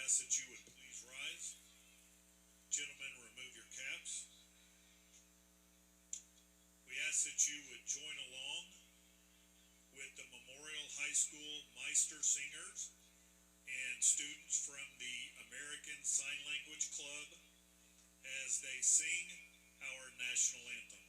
ask that you would please rise. Gentlemen, remove your caps. We ask that you would join along with the Memorial High School Meister Singers and students from the American Sign Language Club as they sing our national anthem.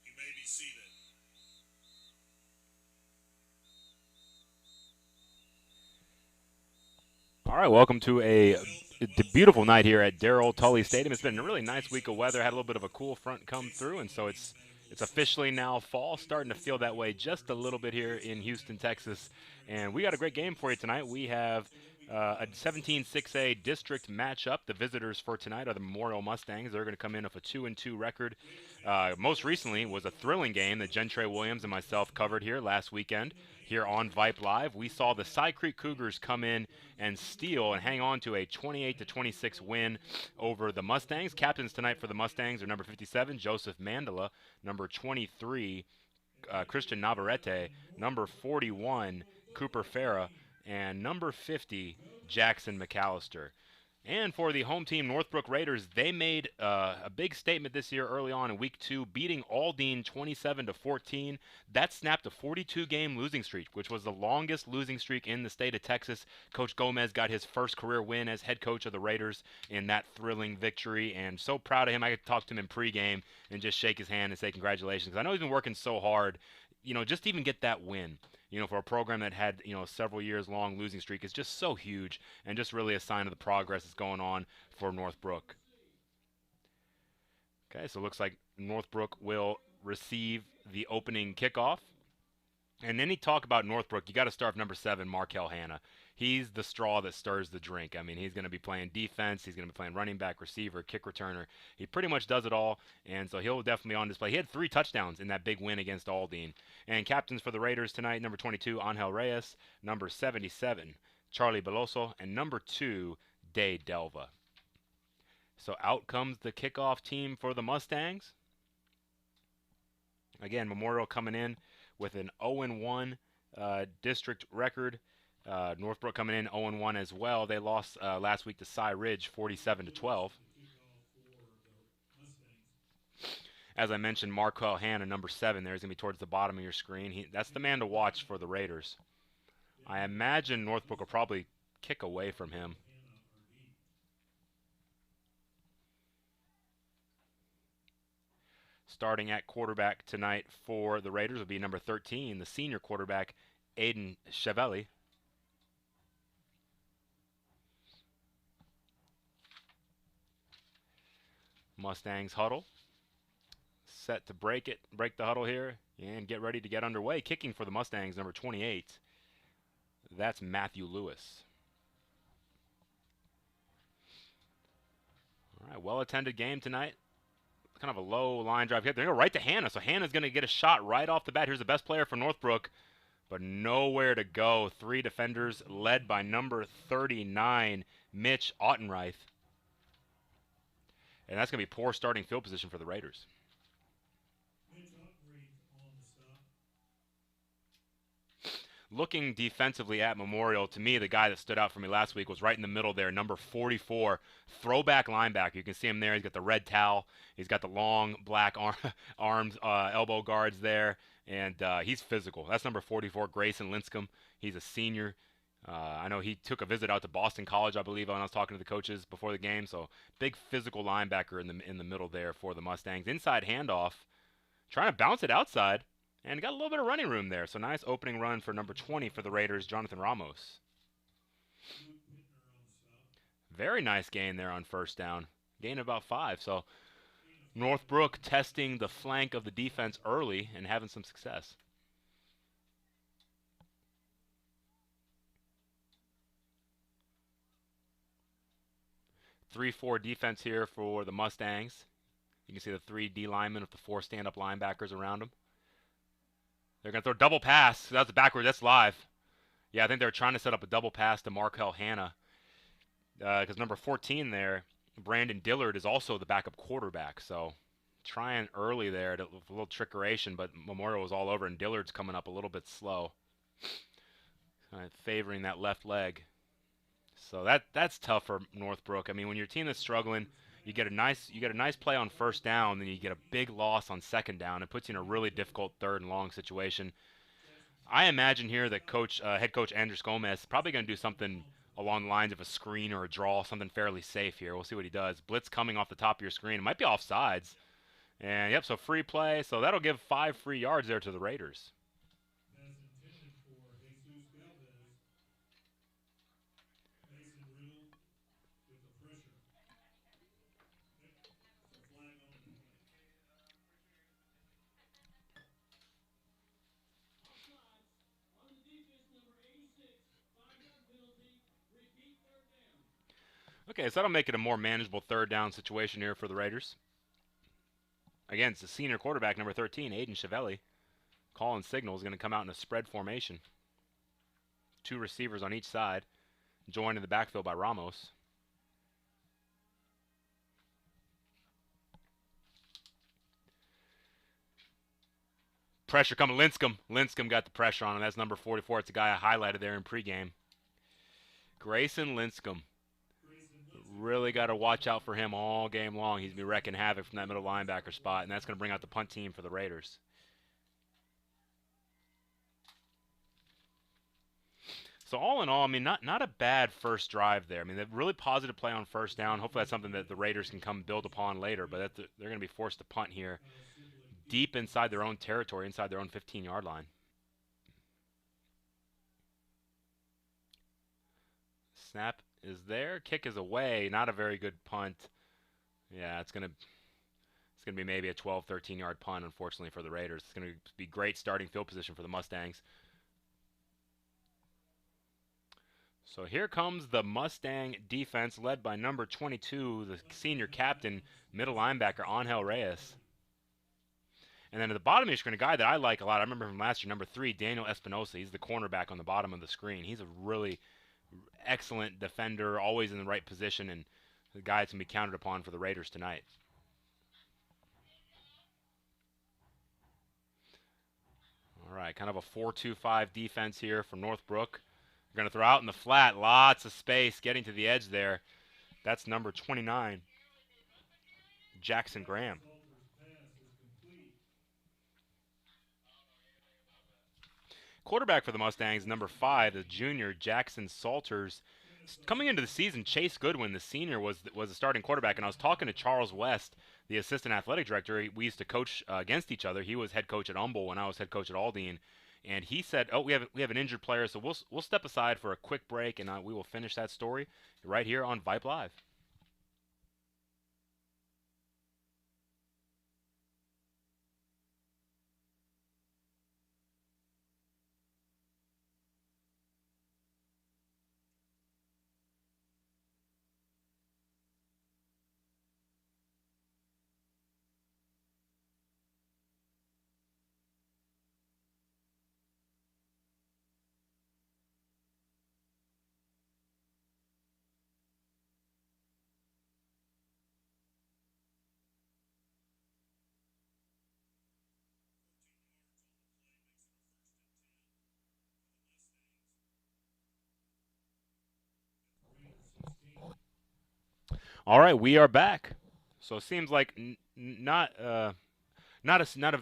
You may be seated. All right, welcome to a beautiful night here at Darrell Tully Stadium. It's been a really nice week of weather. Had a little bit of a cool front come through, and so it's officially now fall, starting to feel that way just a little bit here in Houston, Texas. And we got a great game for you tonight. We have a 17-6A district matchup. The visitors for tonight are the Memorial Mustangs. They're going to come in with a 2-2 record. Most recently was a thrilling game that Gentry Williams and myself covered here last weekend here on Vype Live. We saw the Cy Creek Cougars come in and steal and hang on to a 28-26 win over the Mustangs. Captains tonight for the Mustangs are number 57, Joseph Mandela, number 23, Christian Navarrete, number 41, Cooper Farah, and number 50, Jackson McAllister. And for the home team, Northbrook Raiders, they made a big statement this year early on in Week 2, beating Aldine 27-14. That snapped a 42-game losing streak, which was the longest losing streak in the state of Texas. Coach Gomez got his first career win as head coach of the Raiders in that thrilling victory, and so proud of him. I could talk to him in pregame and just shake his hand and say congratulations, because I know he's been working so hard, just to even get that win. For a program that had, several years long losing streak is just so huge and just really a sign of the progress that's going on for Northbrook. Okay, so it looks like Northbrook will receive the opening kickoff. And any talk about Northbrook, you got to start with number 7, Markel Hanna. He's the straw that stirs the drink. I mean, he's going to be playing defense. He's going to be playing running back, receiver, kick returner. He pretty much does it all, and so he'll definitely be on display. He had 3 touchdowns in that big win against Aldine. And captains for the Raiders tonight, number 22, Angel Reyes, number 77, Charlie Beloso, and number 2, Day Delva. So out comes the kickoff team for the Mustangs. Again, Memorial coming in with an 0-1 district record. Northbrook coming in 0-1 as well. They lost last week to Cy Ridge 47-12. As I mentioned, Markel Hanna, number 7, there is going to be towards the bottom of your screen. That's the man to watch for the Raiders. I imagine Northbrook will probably kick away from him. Starting at quarterback tonight for the Raiders will be number 13, the senior quarterback, Aiden Chevelli. Mustangs huddle. Set to break the huddle here, and get ready to get underway. Kicking for the Mustangs, number 28. That's Matthew Lewis. All right, well-attended game tonight. kind of a low line drive hit. They're going to right to Hannah, so Hannah's going to get a shot right off the bat. Here's the best player for Northbrook, but nowhere to go. 3 defenders led by number 39, Mitch Ottenreith. And that's going to be poor starting field position for the Raiders. Looking defensively at Memorial, to me, the guy that stood out for me last week was right in the middle there, number 44, throwback linebacker. You can see him there. He's got the red towel. He's got the long black arms, elbow guards there, and he's physical. That's number 44, Grayson Linscomb. He's a senior. I know he took a visit out to Boston College, I believe, when I was talking to the coaches before the game. So big physical linebacker in the middle there for the Mustangs. Inside handoff, trying to bounce it outside. And got a little bit of running room there. So nice opening run for number 20 for the Raiders, Jonathan Ramos. Very nice gain there on first down. Gain of about 5. So Northbrook testing the flank of the defense early and having some success. Three-4 defense here for the Mustangs. You can see the 3 D linemen with the 4 stand-up linebackers around them. They're going to throw a double pass. That's backward. That's live. Yeah, I think they're trying to set up a double pass to Markel Hannah. Because number 14 there, Brandon Dillard, is also the backup quarterback. So trying early there, a little trickeration, but Memorial was all over, and Dillard's coming up a little bit slow. Favoring that left leg. So that's tough for Northbrook. I mean, when your team is struggling, you get a nice play on first down, then you get a big loss on second down. It puts you in a really difficult third and long situation. I imagine here that head coach Andres Gomez is probably going to do something along the lines of a screen or a draw, something fairly safe here. We'll see what he does. Blitz coming off the top of your screen. It might be offsides. And, yep, so free play. So that'll give 5 free yards there to the Raiders. Okay, so that'll make it a more manageable third down situation here for the Raiders. Again, it's the senior quarterback, number 13, Aiden Chiavelli. Calling signal is going to come out in a spread formation. 2 receivers on each side, joined in the backfield by Ramos. Pressure coming, Linscomb. Linscomb got the pressure on him. That's number 44. It's a guy I highlighted there in pregame. Grayson Linscomb. Really got to watch out for him all game long. He's been wrecking havoc from that middle linebacker spot, and that's going to bring out the punt team for the Raiders. So all in all, I mean, not a bad first drive there. I mean, they're really positive play on first down. Hopefully that's something that the Raiders can come build upon later, but they're going to be forced to punt here deep inside their own territory, inside their own 15-yard line. Snap is there. Kick is away. Not a very good punt. Yeah, it's gonna be maybe a 12, 13-yard punt, unfortunately, for the Raiders. It's gonna be great starting field position for the Mustangs. So here comes the Mustang defense, led by number 22, the senior captain, middle linebacker, Angel Reyes. And then at the bottom of your screen, a guy that I like a lot, I remember from last year, number 3, Daniel Espinosa. He's the cornerback on the bottom of the screen. He's a really excellent defender, always in the right position, and the guy that's going to be counted upon for the Raiders tonight. All right, kind of a 4-2-5 defense here from Northbrook. We're going to throw out in the flat, lots of space, getting to the edge there. That's number 29, Jackson Graham. Quarterback for the Mustangs, number 5, the junior Jackson Salters. Coming into the season, Chase Goodwin, the senior, was the starting quarterback, and I was talking to Charles West, the assistant athletic director. We used to coach against each other. He was head coach at Humboldt when I was head coach at Aldine, and he said, "Oh, we have an injured player, so we'll step aside for a quick break, and we will finish that story right here on Vype Live." All right, we are back. So it seems like not a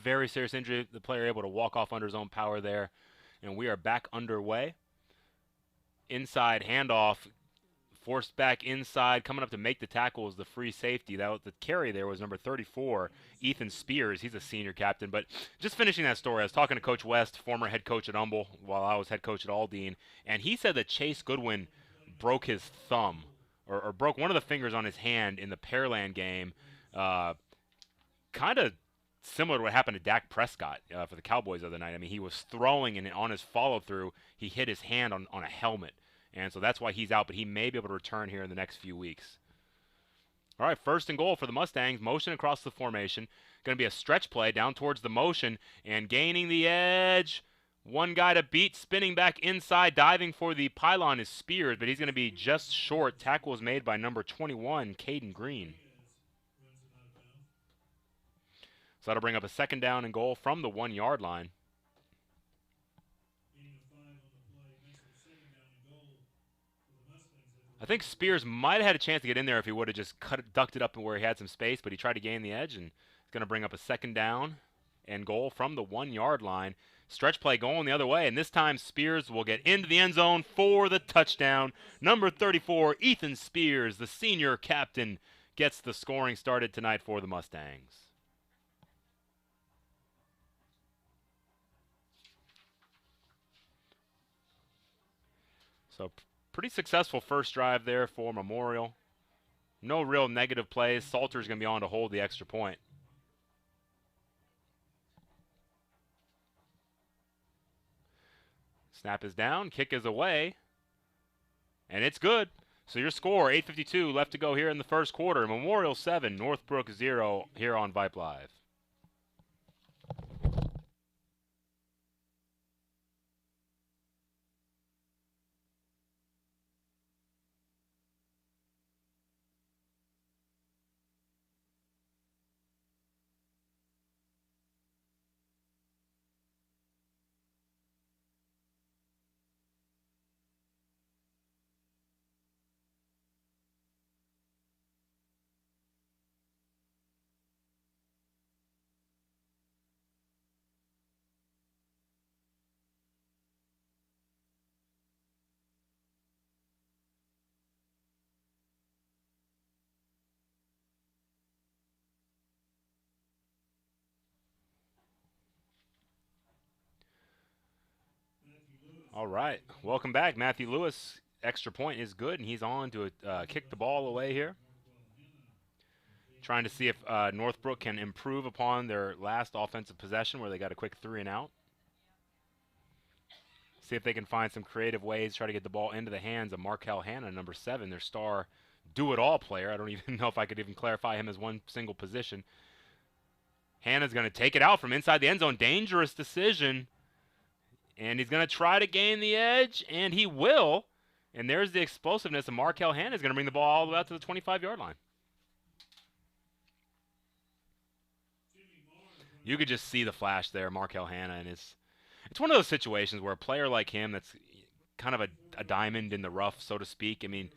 very serious injury. The player able to walk off under his own power there, and we are back underway. Inside handoff, forced back inside, coming up to make the tackle was the free safety. That was the carry there was number 34, Ethan Spears. He's a senior captain. But just finishing that story, I was talking to Coach West, former head coach at Humble, while I was head coach at Aldine, and he said that Chase Goodwin broke his thumb or broke one of the fingers on his hand in the Pearland game. Kind of similar to what happened to Dak Prescott for the Cowboys the other night. I mean, he was throwing, and on his follow-through, he hit his hand on a helmet. And so that's why he's out, but he may be able to return here in the next few weeks. All right, 1st and goal for the Mustangs. Motion across the formation. Going to be a stretch play down towards the motion and gaining the edge. One guy to beat, spinning back inside, diving for the pylon is Spears, but he's going to be just short. Tackle is made by number 21, Caden Green. So that'll bring up a 2nd down and goal from the 1-yard line. I think Spears might have had a chance to get in there if he would have just ducked it up where he had some space, but he tried to gain the edge, and it's going to bring up a 2nd down and goal from the 1-yard line. Stretch play going the other way, and this time Spears will get into the end zone for the touchdown. Number 34, Ethan Spears, the senior captain, gets the scoring started tonight for the Mustangs. So pretty successful first drive there for Memorial. No real negative plays. Salter's going to be on to hold the extra point. Snap is down. Kick is away. And it's good. So your score, 8:52 left to go here in the first quarter. Memorial 7, Northbrook 0 here on Vype Live. All right, welcome back. Matthew Lewis, extra point is good, and he's on to kick the ball away here. Trying to see if Northbrook can improve upon their last offensive possession where they got a quick 3-and-out. See if they can find some creative ways to try to get the ball into the hands of Markel Hanna, number 7, their star do-it-all player. I don't even know if I could even clarify him as one single position. Hanna's going to take it out from inside the end zone. Dangerous decision. And he's going to try to gain the edge, and he will. And there's the explosiveness of Markel Hanna. Is going to bring the ball all the way out to the 25-yard line. You could just see the flash there, Markel Hanna, and it's one of those situations where a player like him that's kind of a diamond in the rough, so to speak. I mean,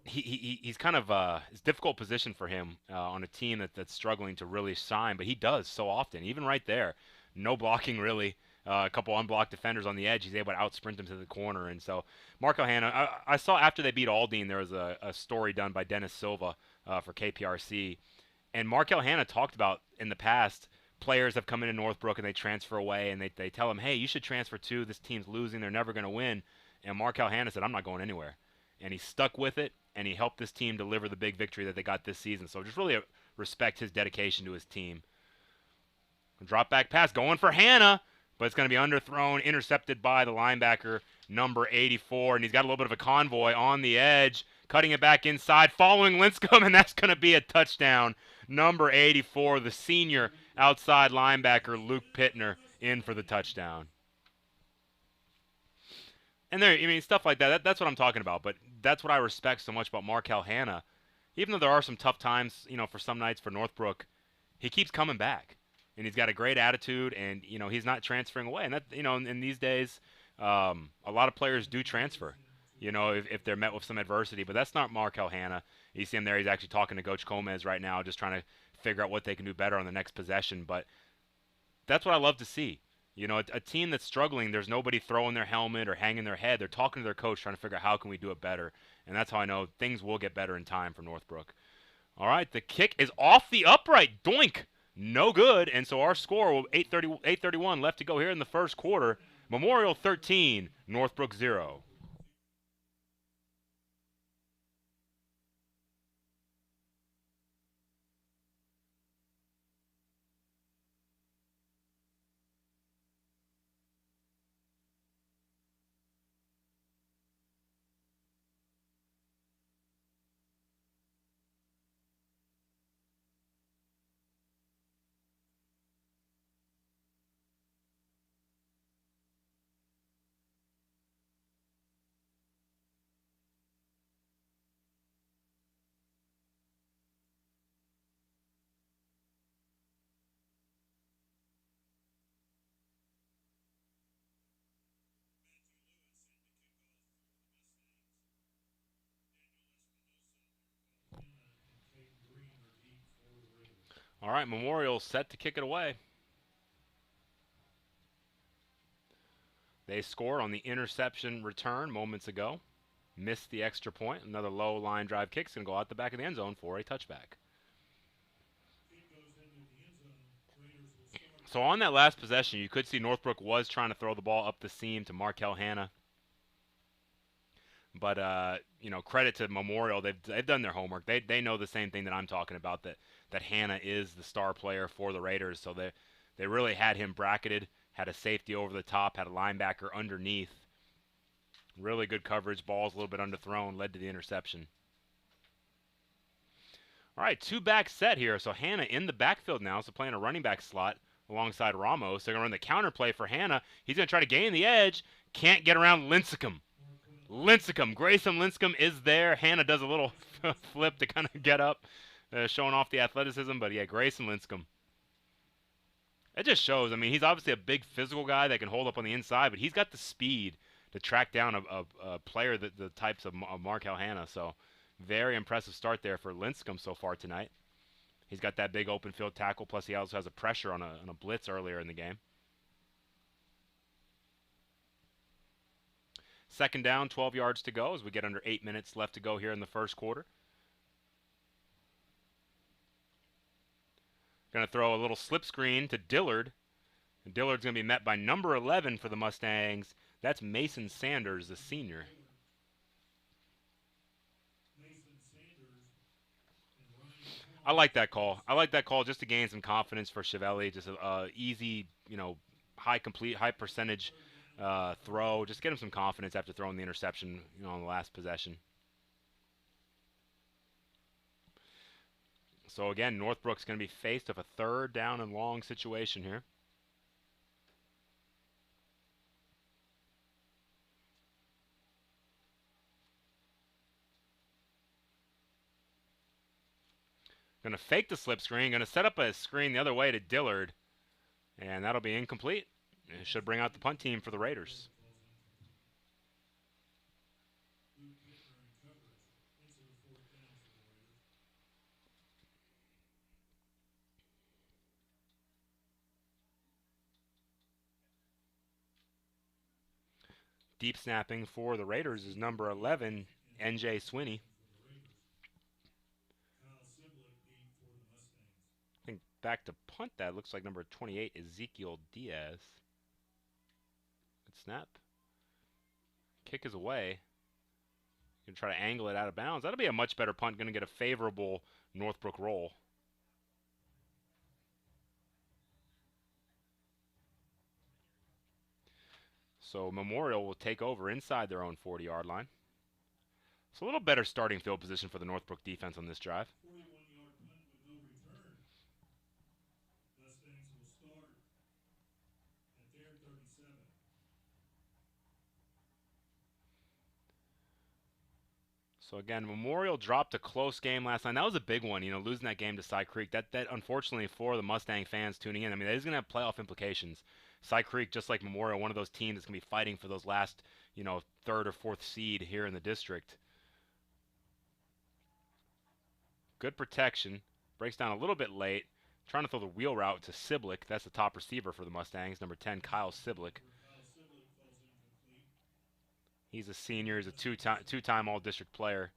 he's kind of it's a difficult position for him on a team that's struggling to really shine, but he does so often. Even right there, no blocking really. A couple unblocked defenders on the edge. He's able to outsprint them to the corner. And so Markel Hanna, I saw after they beat Aldine, there was a story done by Dennis Silva for KPRC. And Markel Hanna talked about in the past, players have come into Northbrook and they transfer away and they tell him, hey, you should transfer too. This team's losing. They're never going to win. And Markel Hanna said, I'm not going anywhere. And he stuck with it, and he helped this team deliver the big victory that they got this season. So just really respect his dedication to his team. Drop back pass going for Hanna. But it's going to be underthrown, intercepted by the linebacker, number 84. And he's got a little bit of a convoy on the edge, cutting it back inside, following Linscomb, and that's going to be a touchdown. Number 84, the senior outside linebacker, Luke Pittner, in for the touchdown. And there, I mean, stuff like that, that's what I'm talking about. But that's what I respect so much about Markel Hanna. Even though there are some tough times, for some nights for Northbrook, he keeps coming back. And he's got a great attitude, and, he's not transferring away. And that, in these days, a lot of players do transfer. you know, if they're met with some adversity. But that's not Markel Hanna. You see him there. He's actually talking to Coach Gomez right now, just trying to figure out what they can do better on the next possession. But that's what I love to see. You know, a team that's struggling, there's nobody throwing their helmet or hanging their head. They're talking to their coach, trying to figure out how can we do it better. And that's how I know things will get better in time for Northbrook. All right, the kick is off the upright. Doink. No good. And so our score, 8:31 left to go here in the first quarter. Memorial 13, Northbrook 0. All right, Memorial set to kick it away. They scored on the interception return moments ago. Missed the extra point. Another low line drive kick's going to go out the back of the end zone for a touchback. So on that last possession, you could see Northbrook was trying to throw the ball up the seam to Markel Hanna. But, you know, credit to Memorial. They've done their homework. They know the same thing that I'm talking about, that Hanna is the star player for the Raiders. So they really had him bracketed, had a safety over the top, had a linebacker underneath. Really good coverage. Ball's a little bit underthrown, led to the interception. All right, two-back set here. So Hanna in the backfield now, so playing a running back slot alongside Ramos. They're going to run the counter play for Hanna. He's going to try to gain the edge. Can't get around Lincecum. Grayson Lincecum is there. Hanna does a little flip to kind of get up, showing off the athleticism. But, yeah, Grayson Lincecum. It just shows. I mean, he's obviously a big physical guy that can hold up on the inside, but he's got the speed to track down a player that the types of Markel Hanna. So, very impressive start there for Lincecum so far tonight. He's got that big open field tackle, plus he also has a pressure on a blitz earlier in the game. Second down, 12 yards to go as we get under 8 minutes left to go here in the first quarter. Going to throw a little slip screen to Dillard. And Dillard's going to be met by number 11 for the Mustangs. That's Mason Sanders, the senior. I like that call. I like that call just to gain some confidence for Chiavelli. Just a easy, you know, high percentage throw. Just get him some confidence after throwing the interception, you know, on the last possession. So again, Northbrook's going to be faced with a third down and long situation here. Going to fake the slip screen. Going to set up a screen the other way to Dillard. And that'll be incomplete. It should bring out the punt team for the Raiders. Deep snapping for the Raiders is number 11, N.J. Swinney. I think back to punt that looks like number 28, Ezekiel Diaz. Good snap. Kick is away. Going to try to angle it out of bounds. That'll be a much better punt. Going to get a favorable Northbrook roll. So Memorial will take over inside their own 40-yard line. It's a little better starting field position for the Northbrook defense on this drive. 41-yard punt with no return. Mustangs will start at their 37. So again, Memorial dropped a close game last night. That was a big one, you know, losing that game to Cy Creek. That unfortunately for the Mustang fans tuning in, I mean, that is going to have playoff implications. Cy Creek, just like Memorial, one of those teams that's going to be fighting for those last, third or fourth seed here in the district. Good protection. Breaks down a little bit late. Trying to throw the wheel route to Siblick. That's the top receiver for the Mustangs, number 10, Kyle Siblick. He's a senior. He's a two-time All-District player.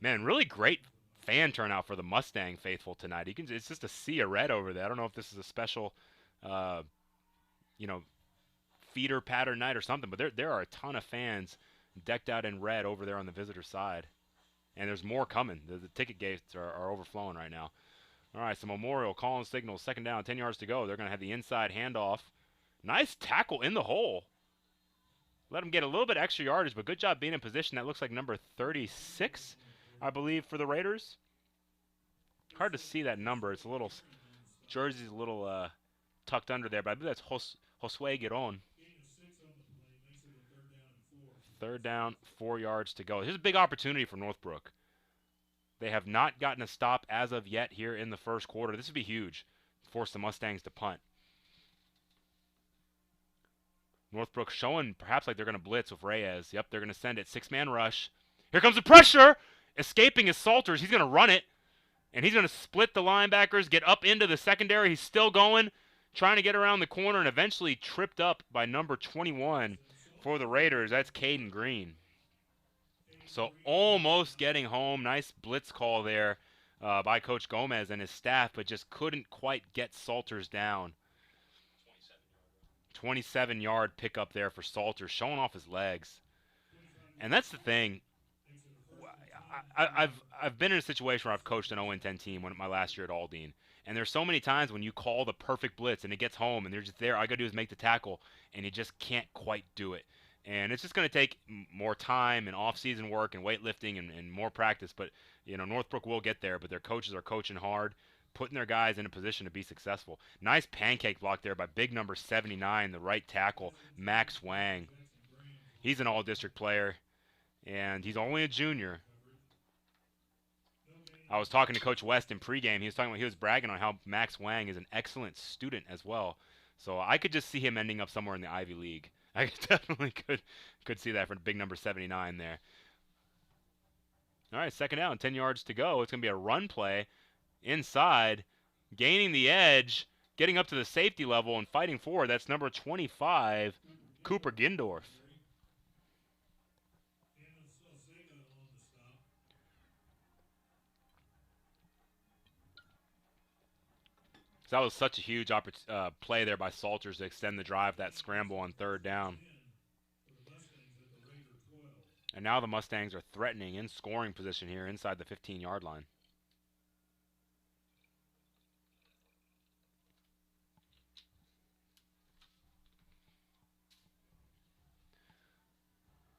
Man, really great fan turnout for the Mustang faithful tonight. It's just a sea of red over there. I don't know if this is a special, feeder pattern night or something, but there are a ton of fans decked out in red over there on the visitor side. And there's more coming. The ticket gates are overflowing right now. All right, so Memorial calling signals. 2nd down, 10 yards to go. They're going to have the inside handoff. Nice tackle in the hole. Let him get a little bit extra yardage, but good job being in position. That looks like number 36, I believe, for the Raiders. Hard to see that number. It's a little, jersey's a little tucked under there, but I believe that's Josue Giron. 3rd down, 4 yards to go. Here's a big opportunity for Northbrook. They have not gotten a stop as of yet here in the first quarter. This would be huge. Force the Mustangs to punt. Northbrook showing perhaps like they're going to blitz with Reyes. Yep, they're going to send it. 6-man rush. Here comes the pressure. Escaping is Salters. He's going to run it. And he's going to split the linebackers, get up into the secondary. He's still going, trying to get around the corner, and eventually tripped up by number 21 for the Raiders. That's Caden Green. So almost getting home. Nice blitz call there by Coach Gomez and his staff, but just couldn't quite get Salters down. 27-yard pickup there for Salters, showing off his legs. And that's the thing. I've been in a situation where I've coached an 0-10 team my last year at Aldine. And there's so many times when you call the perfect blitz and it gets home and they're just there. All I got to do is make the tackle, and you just can't quite do it. And it's just going to take more time and off-season work and weightlifting and more practice. But, Northbrook will get there, but their coaches are coaching hard, putting their guys in a position to be successful. Nice pancake block there by big number 79, the right tackle, Max Wang. He's an all-district player, and he's only a junior. I was talking to Coach West in pregame. He was bragging on how Max Wang is an excellent student as well. So I could just see him ending up somewhere in the Ivy League. I definitely could see that for big number 79 there. All right, 2nd down, 10 yards to go. It's going to be a run play inside, gaining the edge, getting up to the safety level and fighting forward. That's number 25, Cooper Gindorf. So that was such a huge play there by Salters to extend the drive, that scramble on 3rd down. And now the Mustangs are threatening in scoring position here inside the 15-yard line.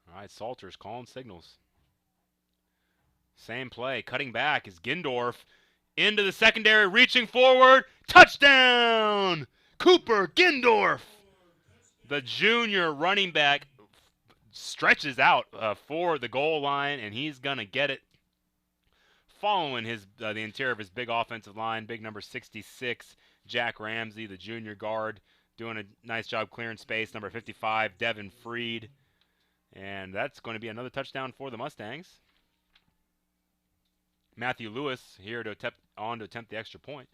All right, Salters calling signals. Same play. Cutting back is Gindorf. Into the secondary, reaching forward. Touchdown! Cooper Gindorf. The junior running back stretches out for the goal line, and he's going to get it. Following the interior of his big offensive line, big number 66, Jack Ramsey, the junior guard, doing a nice job clearing space. Number 55, Devin Freed. And that's going to be another touchdown for the Mustangs. Matthew Lewis here to attempt the extra point.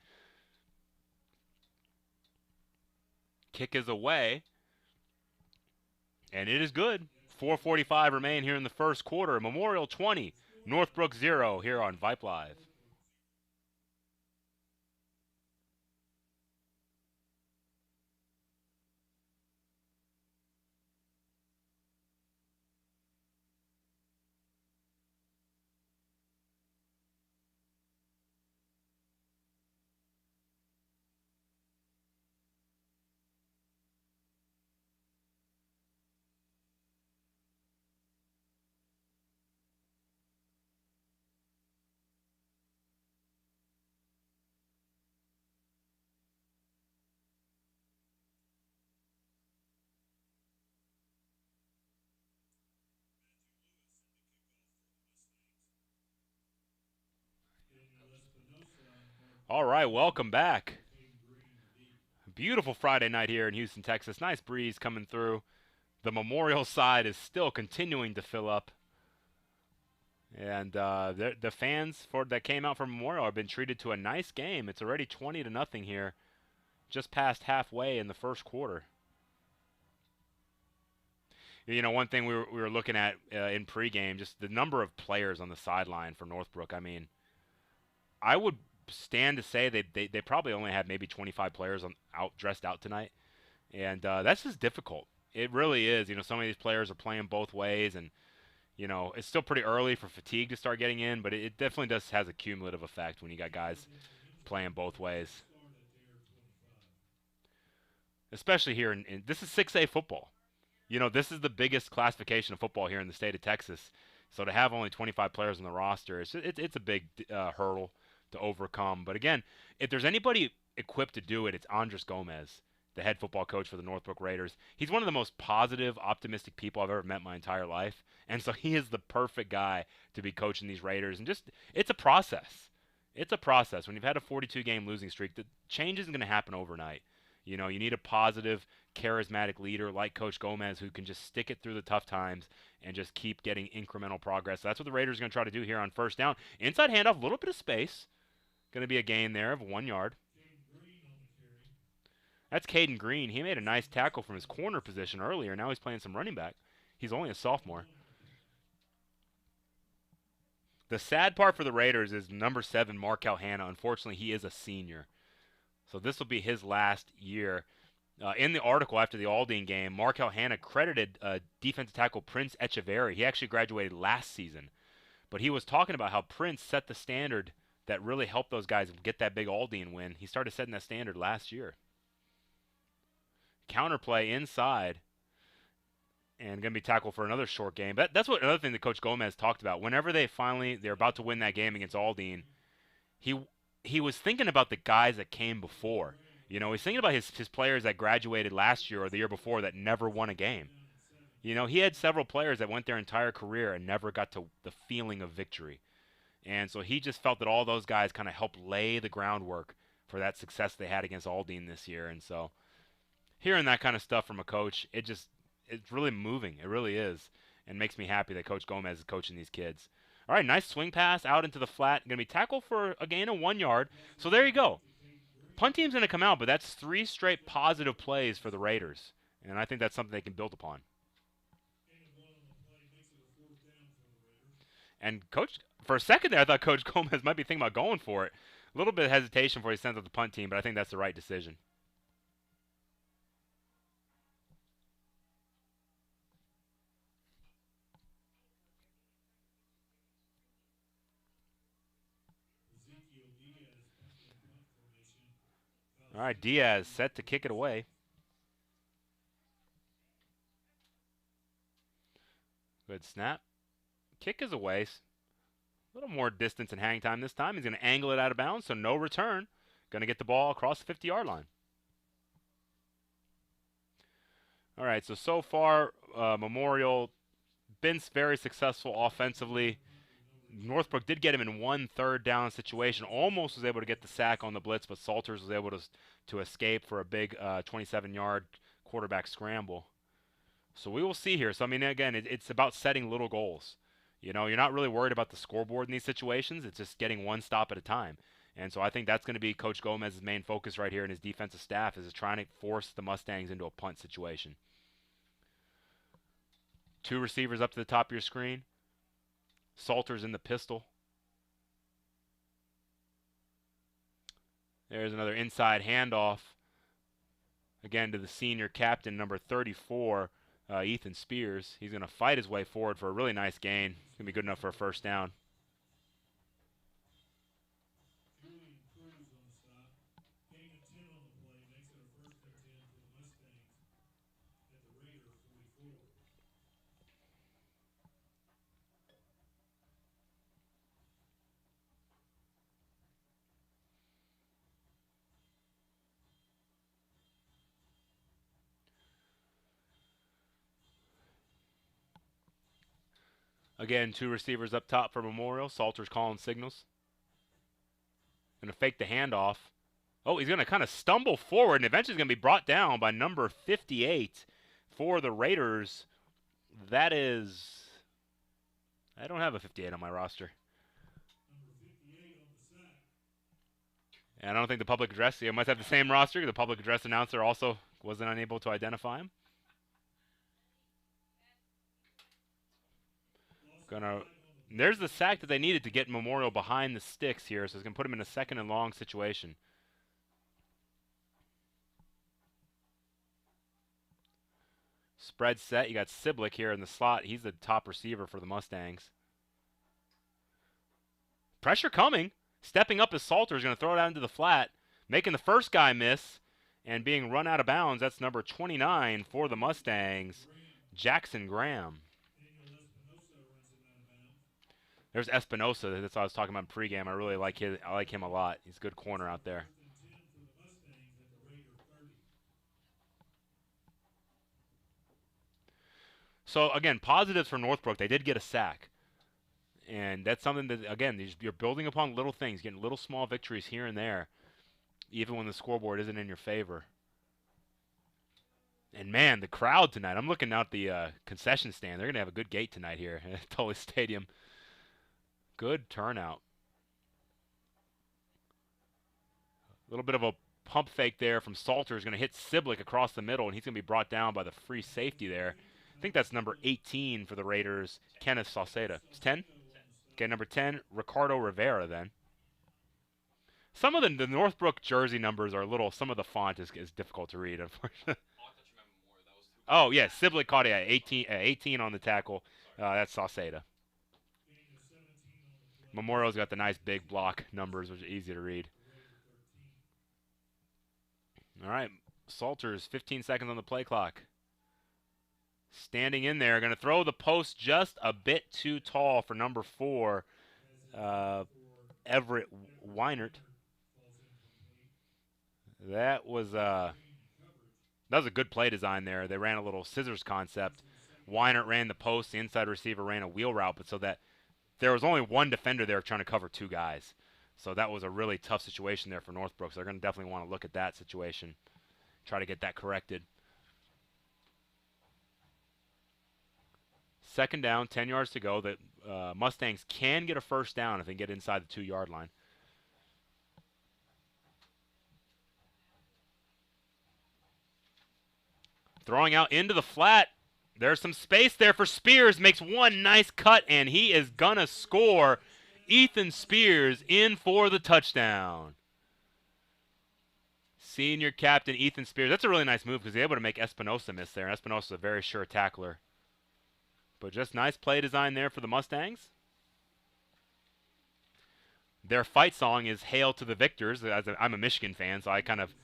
Kick is away. And it is good. 4:45 remain here in the first quarter. Memorial 20, Northbrook 0 here on Vype Live. All right, welcome back. Beautiful Friday night here in Houston, Texas. Nice breeze coming through. The Memorial side is still continuing to fill up. And the fans that came out for Memorial have been treated to a nice game. It's already 20-0 here, just past halfway in the first quarter. You know, one thing we were looking at in pregame, just the number of players on the sideline for Northbrook. I mean, I would stand to say they probably only had maybe 25 players dressed out tonight, and that's just difficult. It really is. You know, some of these players are playing both ways, and you know, it's still pretty early for fatigue to start getting in, but it definitely has a cumulative effect when you got guys playing both ways. Especially here in this is 6A football. You know, this is the biggest classification of football here in the state of Texas. So to have only 25 players on the roster, it's a big hurdle to overcome. But again, if there's anybody equipped to do it, it's Andres Gomez, the head football coach for the Northbrook Raiders. He's one of the most positive, optimistic people I've ever met my entire life. And so he is the perfect guy to be coaching these Raiders. And just, it's a process. It's a process. When you've had a 42-game losing streak, the change isn't going to happen overnight. You know, you need a positive, charismatic leader like Coach Gomez who can just stick it through the tough times and just keep getting incremental progress. So that's what the Raiders are going to try to do here on first down. Inside handoff, a little bit of space. Going to be a gain there of 1 yard. That's Caden Green. He made a nice tackle from his corner position earlier. Now he's playing some running back. He's only a sophomore. The sad part for the Raiders is number 7, Markel Hanna. Unfortunately, he is a senior. So this will be his last year. In the article after the Aldine game, Markel Hanna credited defensive tackle Prince Echeverry. He actually graduated last season. But he was talking about how Prince set the standard that really helped those guys get that big Aldine win. He started setting that standard last year. Counterplay inside. And going to be tackled for another short game. That's another thing that Coach Gomez talked about. Whenever they're about to win that game against Aldine, he was thinking about the guys that came before. You know, he's thinking about his players that graduated last year or the year before that never won a game. You know, he had several players that went their entire career and never got to the feeling of victory. And so he just felt that all those guys kind of helped lay the groundwork for that success they had against Aldine this year. And so hearing that kind of stuff from a coach, it's really moving. It really is. And makes me happy that Coach Gomez is coaching these kids. All right, nice swing pass out into the flat. Going to be tackled for a gain of 1 yard. So there you go. Punt team's going to come out, but that's 3 straight positive plays for the Raiders. And I think that's something they can build upon. And Coach, for a second there, I thought Coach Gomez might be thinking about going for it. A little bit of hesitation before he sends out the punt team, but I think that's the right decision. All right, Diaz set to kick it away. Good snap. Kick is away. A little more distance and hang time this time. He's going to angle it out of bounds, so no return. Going to get the ball across the 50-yard line. All right, so far, Memorial been very successful offensively. Northbrook did get him in 1 third-down situation. Almost was able to get the sack on the blitz, but Salters was able to escape for a big 27-yard quarterback scramble. So we will see here. So, I mean, again, it's about setting little goals. You know, you're not really worried about the scoreboard in these situations. It's just getting one stop at a time. And so I think that's going to be Coach Gomez's main focus right here in his defensive staff is trying to force the Mustangs into a punt situation. 2 receivers up to the top of your screen. Salters in the pistol. There's another inside handoff. Again to the senior captain, number 34, Ethan Spears. He's going to fight his way forward for a really nice gain. It's going to be good enough for a first down. Again, 2 receivers up top for Memorial. Salters calling signals. Going to fake the handoff. Oh, he's going to kind of stumble forward, and eventually he's going to be brought down by number 58, For the Raiders, that is... I don't have a 58 on my roster. And I don't think the public address... You must have the same roster. The public address announcer also wasn't unable to identify him. There's the sack that they needed to get Memorial behind the sticks here, so it's going to put him in a second and long situation. Spread set. You got Siblick here in the slot. He's the top receiver for the Mustangs. Pressure coming. Stepping up as Salter is going to throw it out into the flat, making the first guy miss and being run out of bounds. That's number 29 for the Mustangs, Jackson Graham. There's Espinosa. That's what I was talking about in pregame. I really like him. I like him a lot. He's a good corner out there. So, again, positives for Northbrook. They did get a sack. And that's something that, again, you're building upon little things, getting little small victories here and there, even when the scoreboard isn't in your favor. And, man, the crowd tonight. I'm looking out the concession stand. They're going to have a good gate tonight here at Tully Stadium. Good turnout. A little bit of a pump fake there from Salter is going to hit Siblick across the middle, and he's going to be brought down by the free safety there. I think that's number 18 for the Raiders, Kenneth Sauceda. It's 10? Okay, number 10, Ricardo Rivera then. Some of the Northbrook jersey numbers are a little, some of the font is difficult to read, unfortunately. Oh, yeah, Siblick caught it at 18 on the tackle. That's Sauceda. Memorial's got the nice big block numbers, which are easy to read. All right, Salters, 15 seconds on the play clock. Standing in there, going to throw the post just a bit too tall for number 4, Everett Weinert. That was a good play design there. They ran a little scissors concept. Weinert ran the post, the inside receiver ran a wheel route, but so that there was only one defender there trying to cover 2 guys. So that was a really tough situation there for Northbrook. So they're going to definitely want to look at that situation, try to get that corrected. Second down, 10 yards to go. The Mustangs can get a first down if they get inside the 2-yard line. Throwing out into the flat. There's some space there for Spears. Makes one nice cut, and he is going to score. Ethan Spears in for the touchdown. Senior captain Ethan Spears. That's a really nice move because he's able to make Espinosa miss there. And Espinosa is a very sure tackler. But just nice play design there for the Mustangs. Their fight song is Hail to the Victors. I'm a Michigan fan, so I kind of,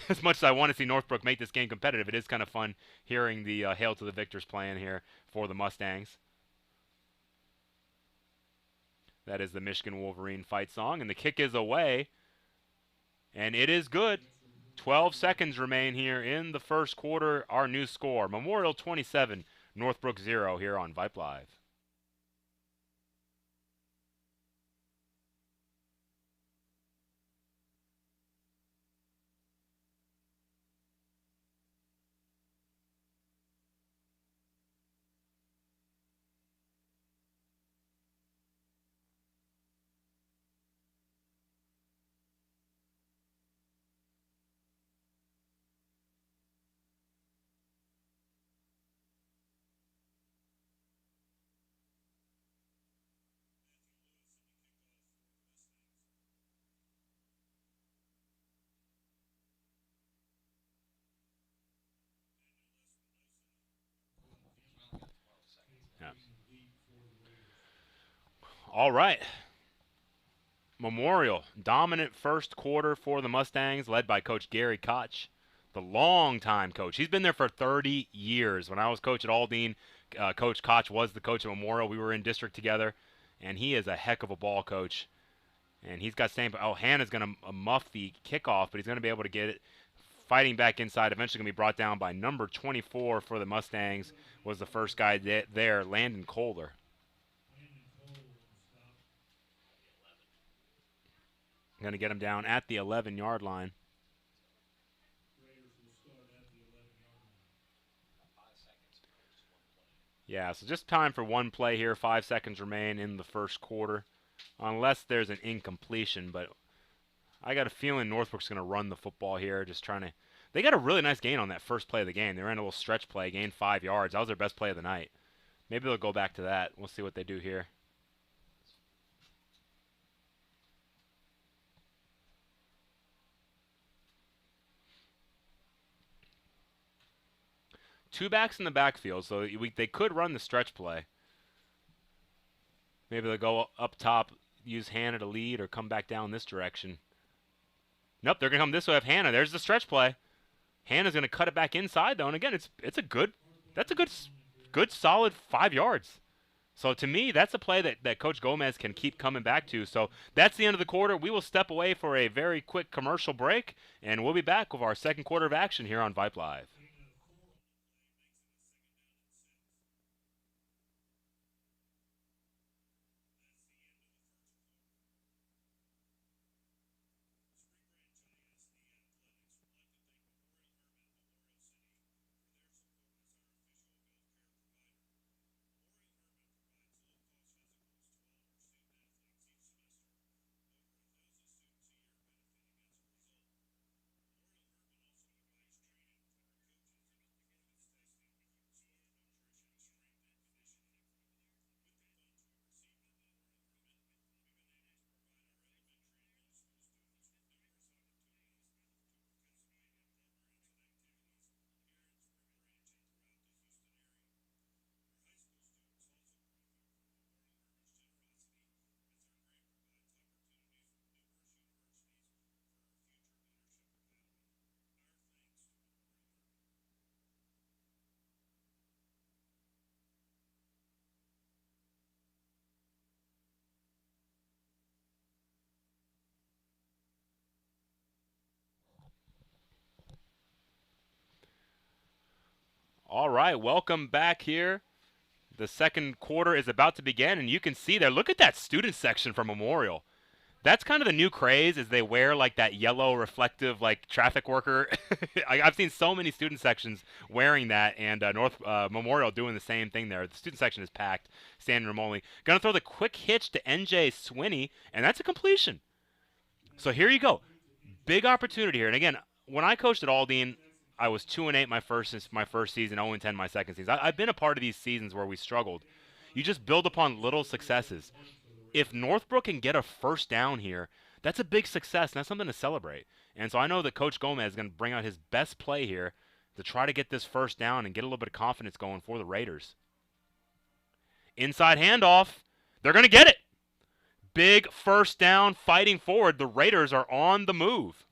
as much as I want to see Northbrook make this game competitive, it is kind of fun hearing the Hail to the Victors playing here for the Mustangs. That is the Michigan Wolverine fight song, and the kick is away, and it is good. 12 seconds remain here in the first quarter. Our new score, Memorial 27, Northbrook 0 here on Vype Live. Yeah. All right. Memorial, dominant first quarter for the Mustangs, led by Coach Gary Koch, the longtime coach. He's been there for 30 years. When I was coach at Aldine, Coach Koch was the coach at Memorial. We were in district together, and he is a heck of a ball coach. And he's got same. Oh, Hannah's going to muff the kickoff, but he's going to be able to get it. Fighting back inside, eventually going to be brought down by number 24 for the Mustangs, was the first guy there, Landon Kohler. Going to get him down at the 11-yard line. Yeah, so just time for one play here. 5 seconds remain in the first quarter. Unless there's an incompletion, but I got a feeling Northbrook's going to run the football here, just trying to. They got a really nice gain on that first play of the game. They ran a little stretch play, gained 5 yards. That was their best play of the night. Maybe they'll go back to that. We'll see what they do here. Two backs in the backfield, so they could run the stretch play. Maybe they'll go up top, use Hannah to lead, or come back down this direction. Nope, they're going to come this way with Hannah. There's the stretch play. Hannah's going to cut it back inside, though, and again, it's a good solid 5 yards. So to me, that's a play that Coach Gomez can keep coming back to. So that's the end of the quarter. We will step away for a very quick commercial break, and we'll be back with our second quarter of action here on Vype Live. All right, welcome back here. The second quarter is about to begin, and you can see there, look at that student section for Memorial. That's kind of the new craze, is they wear like that yellow reflective like traffic worker. I've seen so many student sections wearing that, and Memorial doing the same thing there. The student section is packed, standing room only. Gonna throw the quick hitch to NJ Swinney, and that's a completion. So here you go. Big opportunity here. And again, when I coached at Aldine, I was 2-8 my first season, 0-10 my second season. I've been a part of these seasons where we struggled. You just build upon little successes. If Northbrook can get a first down here, that's a big success, and that's something to celebrate. And so I know that Coach Gomez is going to bring out his best play here to try to get this first down and get a little bit of confidence going for the Raiders. Inside handoff. They're going to get it. Big first down, fighting forward. The Raiders are on the move.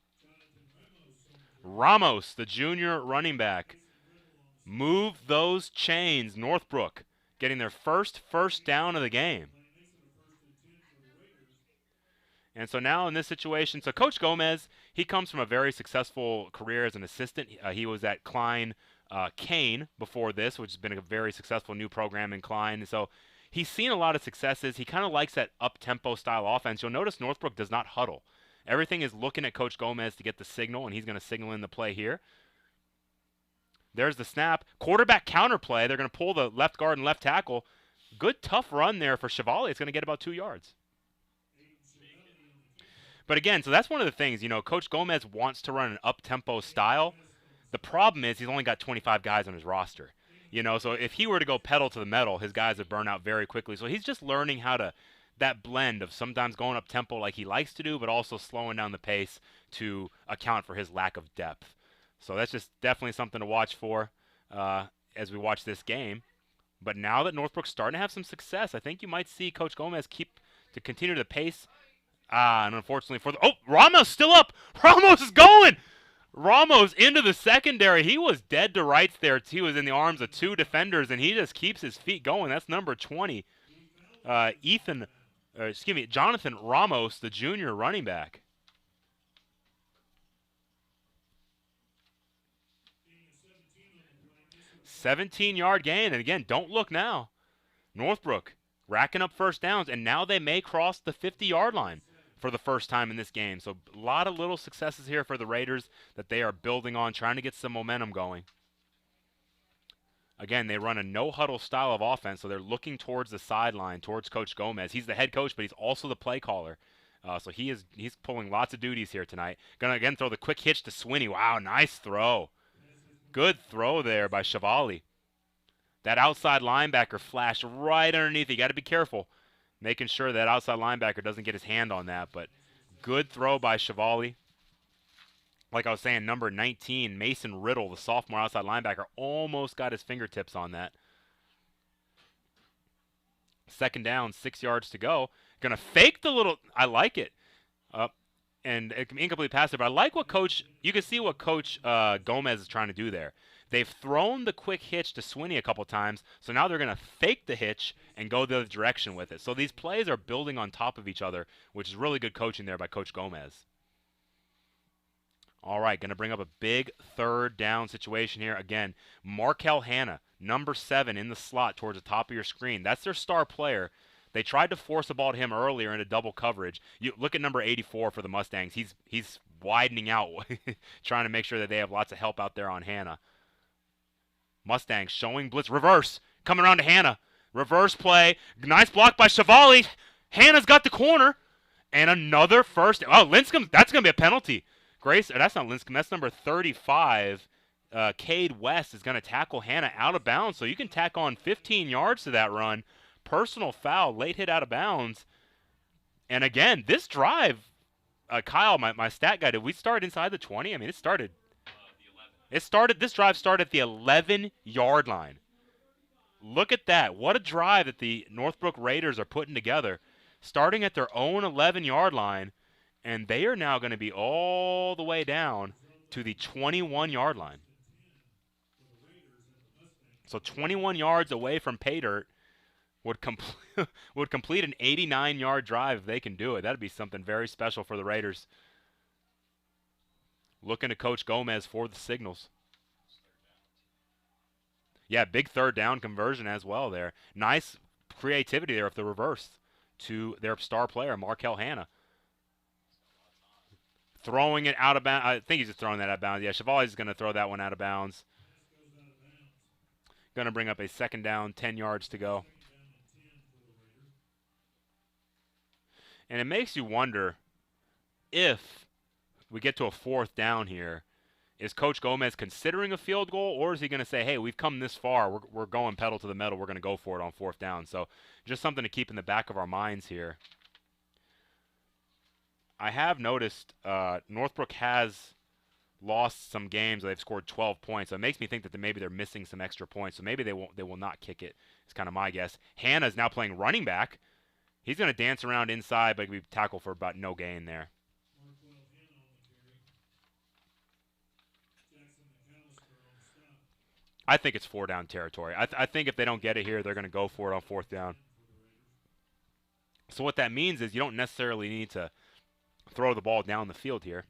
Ramos, the junior running back. Move those chains. Northbrook getting their first down of the game. And so now in this situation, so Coach Gomez, he comes from a very successful career as an assistant. He was at Klein Kane before this, which has been a very successful new program in Klein. So he's seen a lot of successes. He kind of likes that up-tempo style offense. You'll notice Northbrook does not huddle. Everything is looking at Coach Gomez to get the signal, and he's going to signal in the play here. There's the snap. Quarterback counter play. They're going to pull the left guard and left tackle. Good tough run there for Chevalier. It's going to get about 2 yards. But again, so that's one of the things, Coach Gomez wants to run an up-tempo style. The problem is he's only got 25 guys on his roster. So if he were to go pedal to the metal, his guys would burn out very quickly. So he's just learning how to, that blend of sometimes going up tempo like he likes to do, but also slowing down the pace to account for his lack of depth. So that's just definitely something to watch for as we watch this game. But now that Northbrook's starting to have some success, I think you might see Coach Gomez continue the pace. And unfortunately Ramos still up. Ramos is going. Ramos into the secondary. He was dead to rights there. He was in the arms of two defenders, and he just keeps his feet going. That's number 20, Jonathan Ramos, the junior running back. A 17-yard gain, and again, don't look now. Northbrook racking up first downs, and now they may cross the 50-yard line for the first time in this game. So a lot of little successes here for the Raiders that they are building on, trying to get some momentum going. Again, they run a no-huddle style of offense, so they're looking towards the sideline, towards Coach Gomez. He's the head coach, but he's also the play caller. So he's pulling lots of duties here tonight. Gonna again throw the quick hitch to Swinney. Wow, nice throw. Good throw there by Chevali. That outside linebacker flashed right underneath. You got to be careful, making sure that outside linebacker doesn't get his hand on that. But good throw by Chevali. Like I was saying, number 19, Mason Riddle, the sophomore outside linebacker, almost got his fingertips on that. Second down, 6 yards to go. Gonna fake the little. I like it. And incomplete pass there. But I like what Coach. You can see what Coach Gomez is trying to do there. They've thrown the quick hitch to Swinney a couple times, so now they're gonna fake the hitch and go the other direction with it. So these plays are building on top of each other, which is really good coaching there by Coach Gomez. All right, going to bring up a big third down situation here. Again, Markel Hanna, number 7 in the slot towards the top of your screen. That's their star player. They tried to force the ball to him earlier into double coverage. You look at number 84 for the Mustangs. He's widening out, trying to make sure that they have lots of help out there on Hanna. Mustangs showing blitz. Reverse. Coming around to Hanna. Reverse play. Nice block by Chevali. Hanna's got the corner. And another first. Oh, Linscomb. That's going to be a penalty. Grace, that's not Linscomb. That's number 35. Cade West is going to tackle Hanna out of bounds. So you can tack on 15 yards to that run. Personal foul. Late hit out of bounds. And again, this drive, Kyle, my stat guy, did we start inside the 20? I mean, it started. This drive started at the 11-yard line. Look at that. What a drive that the Northbrook Raiders are putting together. Starting at their own 11-yard line, and they are now going to be all the way down to the 21-yard line. So 21 yards away from pay dirt would complete an 89-yard drive if they can do it. That would be something very special for the Raiders. Looking to Coach Gomez for the signals. Yeah, big third down conversion as well there. Nice creativity there of the reverse to their star player, Markel Hanna. Throwing it out of bounds. I think he's just throwing that out of bounds. Yeah, Chevali's going to throw that one out of bounds. Going to bring up a second down, 10 yards to go. And it makes you wonder if we get to a fourth down here, is Coach Gomez considering a field goal, or is he going to say, hey, we've come this far, we're going pedal to the metal, we're going to go for it on fourth down. So just something to keep in the back of our minds here. I have noticed Northbrook has lost some games. They've scored 12 points. So it makes me think that maybe they're missing some extra points. So maybe they will not kick it. It's kind of my guess. Hanna is now playing running back. He's going to dance around inside, but we tackle for about no gain there. I think it's 4-down territory. I think if they don't get it here, they're going to go for it on fourth down. So what that means is you don't necessarily need to throw the ball down the field here.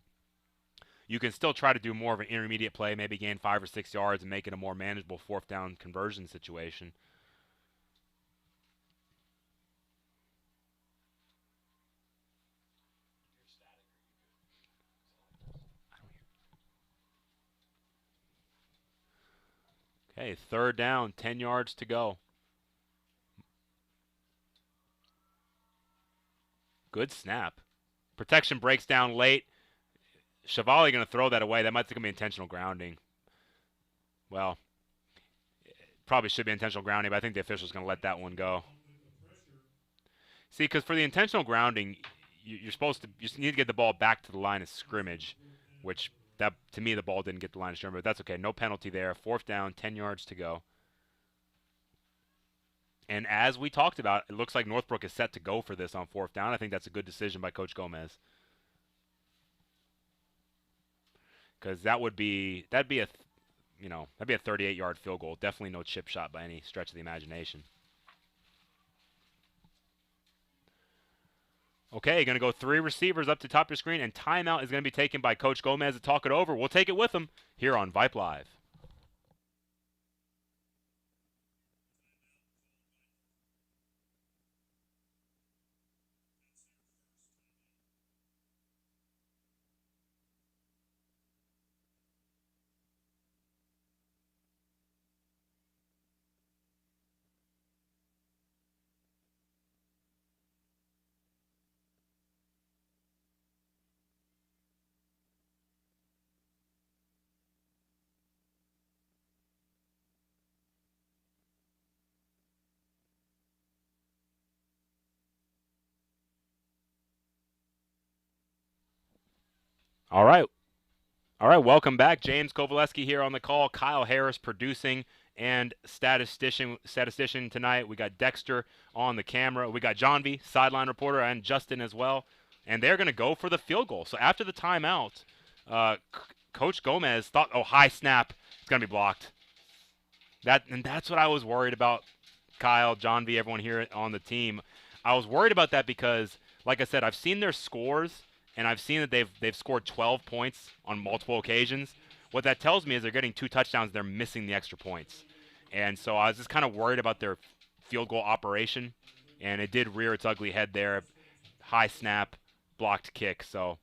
You can still try to do more of an intermediate play, maybe gain 5 or 6 yards and make it a more manageable fourth down conversion situation. Okay, third down, 10 yards to go. Good snap. Protection breaks down late. Chevali going to throw that away. That might be intentional grounding. Well, probably should be intentional grounding, but I think the official's going to let that one go. See, because for the intentional grounding, you just need to get the ball back to the line of scrimmage, which that to me the ball didn't get the line of scrimmage, but that's okay. No penalty there. Fourth down, 10 yards to go. And as we talked about, it looks like Northbrook is set to go for this on fourth down. I think that's a good decision by Coach Gomez. Because that'd be a 38-yard field goal. Definitely no chip shot by any stretch of the imagination. Okay, going to go 3 receivers up to top of your screen, and timeout is going to be taken by Coach Gomez to talk it over. We'll take it with him here on Vype Live. All right. All right, welcome back. James Kovaleski here on the call. Kyle Harris producing and statistician tonight. We got Dexter on the camera. We got John V, sideline reporter, and Justin as well. And they're going to go for the field goal. So after the timeout, Coach Gomez thought, oh, high snap, it's going to be blocked. That's what I was worried about, Kyle, John V, everyone here on the team. I was worried about that because, like I said, I've seen their scores, and I've seen that they've scored 12 points on multiple occasions. What that tells me is they're getting 2 touchdowns, they're missing the extra points. And so I was just kind of worried about their field goal operation, and it did rear its ugly head there. High snap, blocked kick. So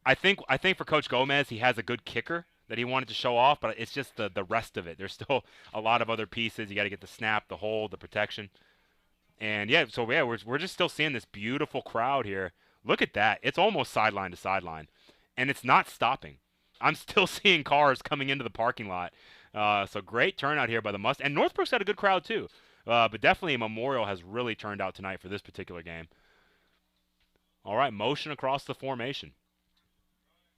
I think for Coach Gomez, he has a good kicker that he wanted to show off, but it's just the rest of it. There's still a lot of other pieces. You got to get the snap, the hold, the protection. And yeah, so yeah, we're just still seeing this beautiful crowd here. Look at that. It's almost sideline to sideline, and it's not stopping. I'm still seeing cars coming into the parking lot. So great turnout here by the Mustangs. And Northbrook's had a good crowd too. But definitely Memorial has really turned out tonight for this particular game. All right, motion across the formation.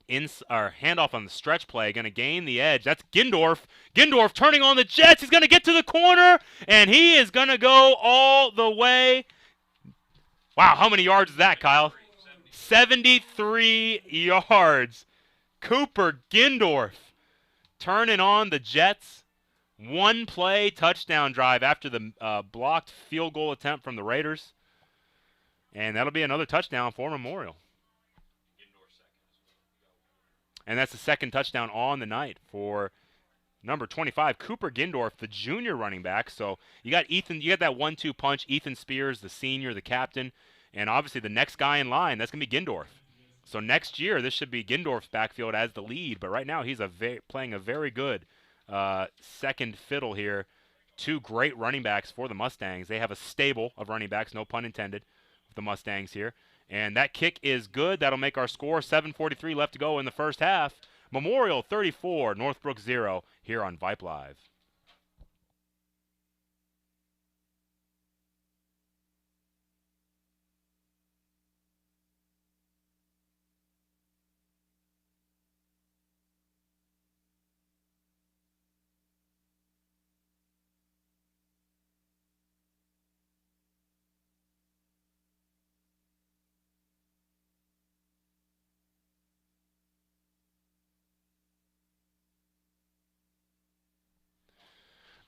Handoff on the stretch play, going to gain the edge. That's Gindorf. Gindorf turning on the Jets. He's going to get to the corner, and he is going to go all the way. Wow, how many yards is that, Kyle? 73 yards. Cooper Gindorf turning on the Jets. 1 play touchdown drive after the blocked field goal attempt from the Raiders. And that'll be another touchdown for Memorial. And that's the second touchdown on the night for number 25, Cooper Gindorf, the junior running back. So you got Ethan, you got that 1-2 punch. Ethan Spears, the senior, the captain, and obviously the next guy in line, that's going to be Gindorf. So next year, this should be Gindorf's backfield as the lead, but right now he's playing a very good second fiddle here. 2 great running backs for the Mustangs. They have a stable of running backs, no pun intended, with the Mustangs here. And that kick is good. That'll make our score 7:43 left to go in the first half. Memorial 34, Northbrook 0 here on Vype Live.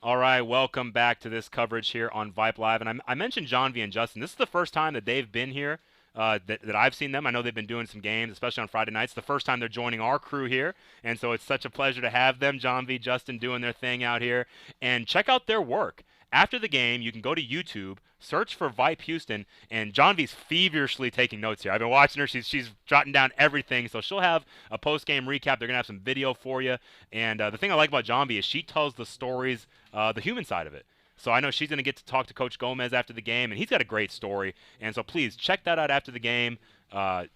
All right, welcome back to this coverage here on Vype Live. And I mentioned John V and Justin. This is the first time that they've been here, that I've seen them. I know they've been doing some games, especially on Friday nights. The first time they're joining our crew here. And so it's such a pleasure to have them, John V, Justin, doing their thing out here. And check out their work. After the game, you can go to YouTube, search for Vype Houston, and John V's feverishly taking notes here. I've been watching her. She's jotting down everything. So she'll have a post-game recap. They're going to have some video for you. And the thing I like about John V is she tells the stories, the human side of it. So I know she's going to get to talk to Coach Gomez after the game, and he's got a great story. And so please check that out after the game.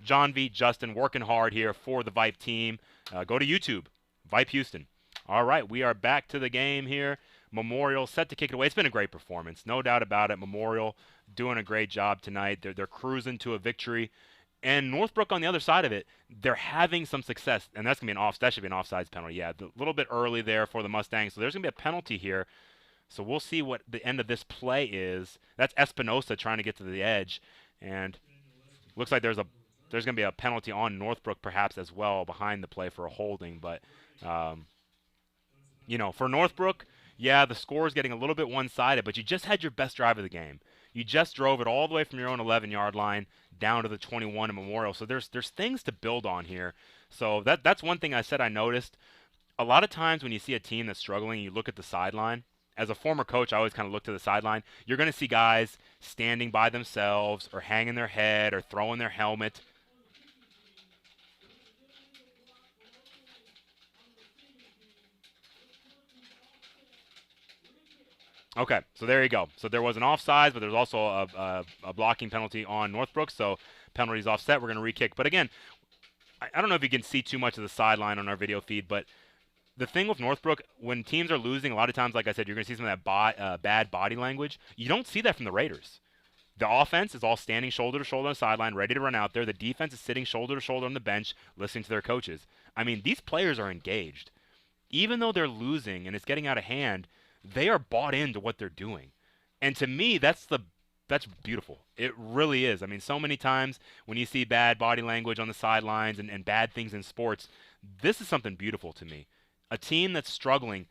John V, Justin, working hard here for the Vype team. Go to YouTube, Vype Houston. All right, we are back to the game here. Memorial set to kick it away. It's been a great performance, no doubt about it. Memorial doing a great job tonight. They're cruising to a victory. And Northbrook on the other side of it, they're having some success, and that's going to be that should be an offsides penalty. Yeah, a little bit early there for the Mustangs, so there's going to be a penalty here. So we'll see what the end of this play is. That's Espinosa trying to get to the edge, and looks like there's going to be a penalty on Northbrook perhaps as well behind the play for a holding. But for Northbrook, yeah, the score is getting a little bit one-sided, but you just had your best drive of the game. You just drove it all the way from your own 11-yard line down to the 21 in Memorial. So there's things to build on here. So that's one thing I said I noticed. A lot of times when you see a team that's struggling, you look at the sideline. As a former coach, I always kind of look to the sideline. You're going to see guys standing by themselves or hanging their head or throwing their helmet. Okay, so there you go. So there was an offsides, but there's also a blocking penalty on Northbrook. So penalties offset. We're going to re-kick. But again, I don't know if you can see too much of the sideline on our video feed, but the thing with Northbrook, when teams are losing, a lot of times, like I said, you're going to see some of that bad body language. You don't see that from the Raiders. The offense is all standing shoulder to shoulder on the sideline, ready to run out there. The defense is sitting shoulder to shoulder on the bench, listening to their coaches. I mean, these players are engaged. Even though they're losing and it's getting out of hand, they are bought into what they're doing. And to me, that's beautiful. It really is. I mean, so many times when you see bad body language on the sidelines and bad things in sports, this is something beautiful to me. A team that's struggling,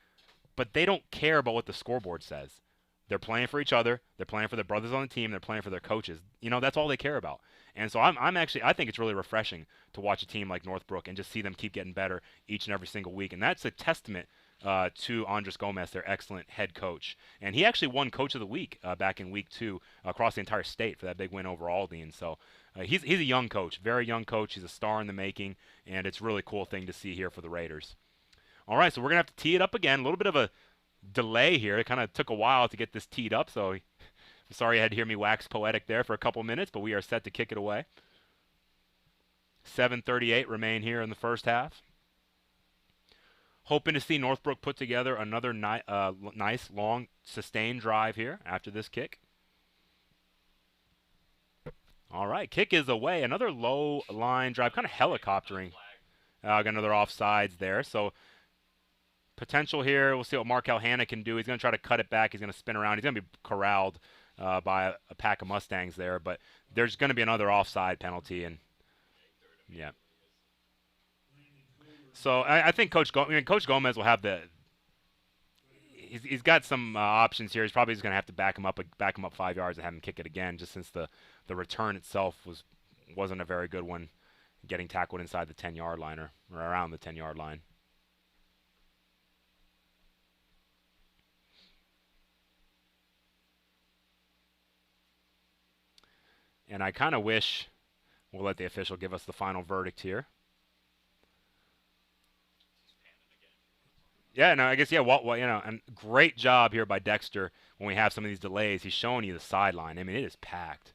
but they don't care about what the scoreboard says. They're playing for each other. They're playing for their brothers on the team. They're playing for their coaches. You know, that's all they care about. And so I'm actually, I think it's really refreshing to watch a team like Northbrook and just see them keep getting better each and every single week. And that's a testament to Andres Gomez, their excellent head coach. And he actually won Coach of the Week back in week 2 across the entire state for that big win over Aldine. So he's a young coach, very young coach. He's a star in the making, and it's a really cool thing to see here for the Raiders. All right, so we're going to have to tee it up again. A little bit of a delay here. It kind of took a while to get this teed up, so I'm sorry you had to hear me wax poetic there for a couple minutes, but we are set to kick it away. 7:38 remain here in the first half. Hoping to see Northbrook put together another nice, long, sustained drive here after this kick. All right, kick is away. Another low line drive, kind of helicoptering. Got another offsides there, so potential here. We'll see what Mark Hanna can do. He's going to try to cut it back. He's going to spin around. He's going to be corralled by a pack of Mustangs there, but there's going to be another offside penalty, and yeah. So I think Coach Gomez will have the. He's got some options here. He's probably just going to have to back him up 5 yards and have him kick it again, just since the return itself wasn't a very good one, getting tackled inside the 10-yard line or around the 10-yard line. And I kind of wish we'll let the official give us the final verdict here. Yeah, no, I guess, yeah, well, you know, and great job here by Dexter when we have some of these delays. He's showing you the sideline. I mean, it is packed.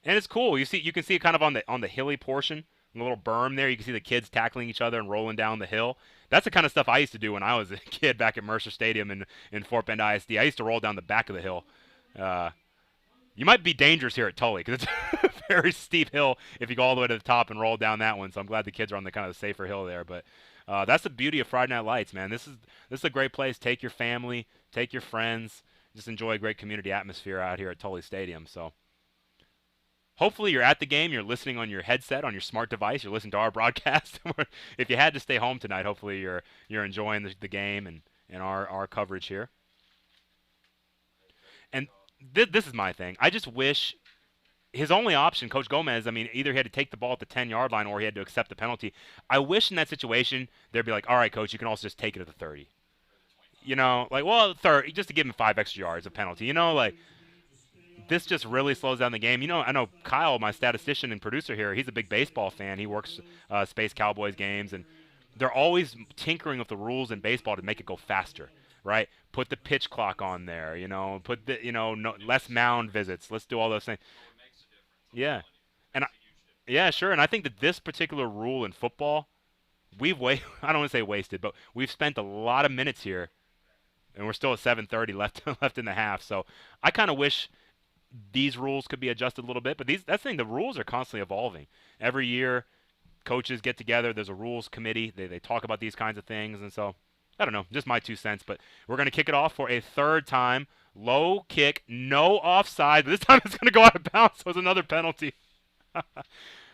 And it's cool. You can see it kind of on the hilly portion, the little berm there. You can see the kids tackling each other and rolling down the hill. That's the kind of stuff I used to do when I was a kid back at Mercer Stadium in Fort Bend ISD. I used to roll down the back of the hill. You might be dangerous here at Tully because it's a very steep hill if you go all the way to the top and roll down that one. So I'm glad the kids are on the kind of the safer hill there. But that's the beauty of Friday Night Lights, man. This is a great place. Take your family, take your friends, just enjoy a great community atmosphere out here at Tully Stadium. So hopefully you're at the game, you're listening on your headset, on your smart device, you're listening to our broadcast. If you had to stay home tonight, hopefully you're enjoying the game and our coverage here. And this is my thing. I just wish his only option, Coach Gomez, I mean, either he had to take the ball at the 10-yard line or he had to accept the penalty. I wish in that situation they'd be like, all right, Coach, you can also just take it at the 30. You know, like, well, 30, just to give him 5 extra yards of penalty. You know, like, this just really slows down the game. You know, I know Kyle, my statistician and producer here, he's a big baseball fan. He works Space Cowboys games, and they're always tinkering with the rules in baseball to make it go faster. Right? Put the pitch clock on there, you know, put the, you know, less mound visits. Let's do all those things. Yeah. And yeah, sure. And I think that this particular rule in football, I don't want to say wasted, but we've spent a lot of minutes here and we're still at 7:30 left in the half. So I kind of wish these rules could be adjusted a little bit, but that's the thing, the rules are constantly evolving. Every year coaches get together, there's a rules committee. They talk about these kinds of things, and so I don't know, just my 2 cents, but we're going to kick it off for a third time. Low kick, no offside. This time it's going to go out of bounds, so it's another penalty.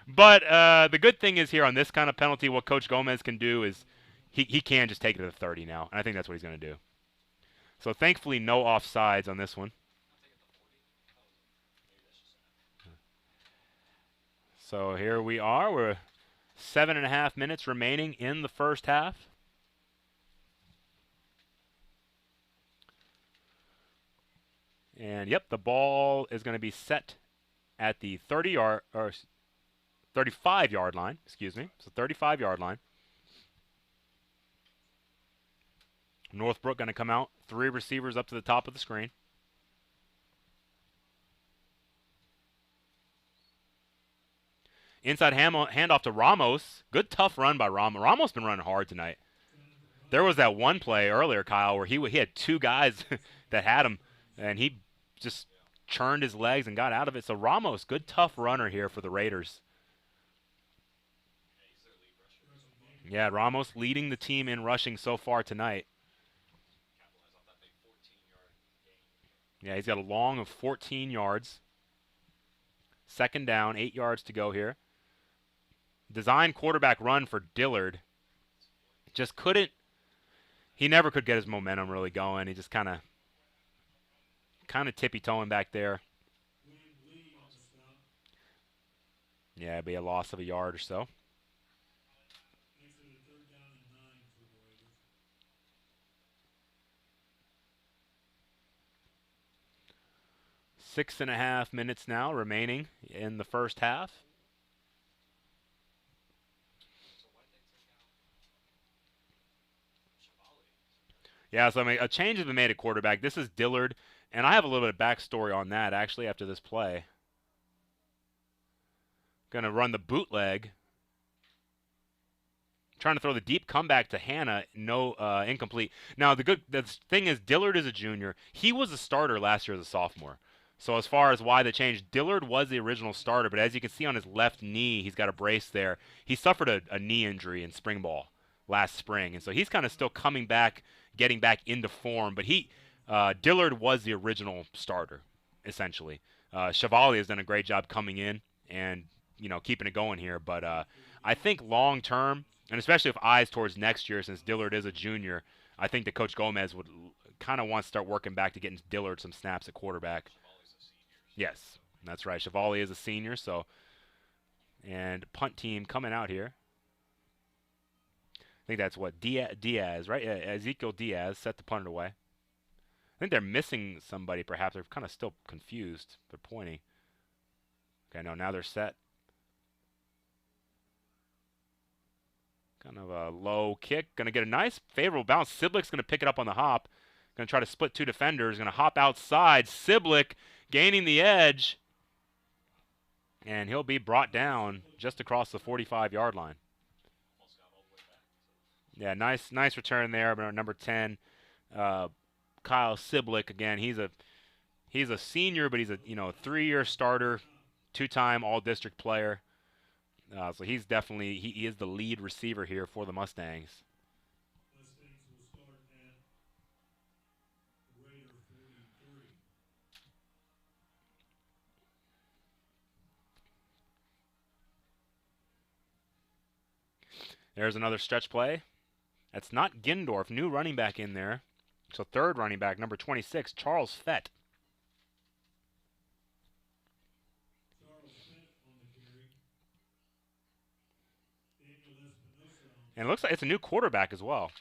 But the good thing is here on this kind of penalty, what Coach Gomez can do is he can just take it to the 30 now, and I think that's what he's going to do. So thankfully, no offsides on this one. So here we are. We're 7.5 minutes remaining in the first half. And yep, the ball is going to be set at the 35-yard line, excuse me. So 35-yard line. Northbrook going to come out, 3 receivers up to the top of the screen. Inside handoff to Ramos. Good tough run by Ramos. Ramos been running hard tonight. There was that one play earlier, Kyle, where he had 2 guys that had him, and he just churned his legs and got out of it. So Ramos, good tough runner here for the Raiders. Yeah, Ramos leading the team in rushing so far tonight. Yeah, he's got a long of 14 yards. Second down, 8 yards to go here. Design quarterback run for Dillard. Just couldn't. He never could get his momentum really going. He just kind of tippy-toeing back there. Yeah, it'd be a loss of a yard or so. Six and a half minutes now remaining in the first half. Yeah, so I mean, a change has been made at quarterback. This is Dillard, and I have a little bit of backstory on that actually after this play. Going to run the bootleg. Trying to throw the deep comeback to Hannah, no, incomplete. Now the thing is, Dillard is a junior. He was a starter last year as a sophomore. So as far as why the change, Dillard was the original starter, but as you can see on his left knee, he's got a brace there. He suffered a knee injury in spring ball last spring, and so he's kind of still coming back, getting back into form. But Dillard was the original starter, essentially. Chevalier has done a great job coming in and keeping it going here. But I think long term, and especially with eyes towards next year, since Dillard is a junior, I think that Coach Gomez would kind of want to start working back to getting Dillard some snaps at quarterback. Yes, that's right. Chevalier is a senior, so and punt team coming out here. I think that's what Diaz, right? Ezekiel Diaz set the punter away. I think they're missing somebody. Perhaps they're kind of still confused. They're pointing. Okay, no, now they're set. Kind of a low kick. Going to get a nice favorable bounce. Siblick's going to pick it up on the hop. Going to try to split two defenders. Going to hop outside. Siblick gaining the edge. And he'll be brought down just across the 45-yard line. Yeah, nice return there. But number 10, Kyle Siblick, again, he's a senior, but he's a 3-year starter, 2-time All-District player. So he's definitely he is the lead receiver here for the Mustangs. Mustangs will start at Raider 43. There's another stretch play. That's not Gindorf, new running back in there. So third running back, number 26, Charles Fett. And it looks like it's a new quarterback as well.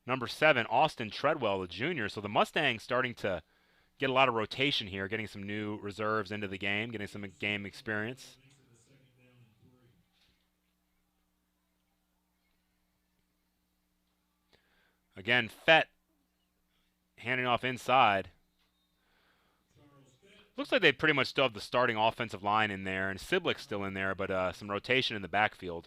Number 7, Austin Treadwell, the junior. So the Mustangs starting to get a lot of rotation here, getting some new reserves into the game, getting some game experience. Again, Fett handing off inside. Looks like they pretty much still have the starting offensive line in there, and Siblick's still in there, but some rotation in the backfield.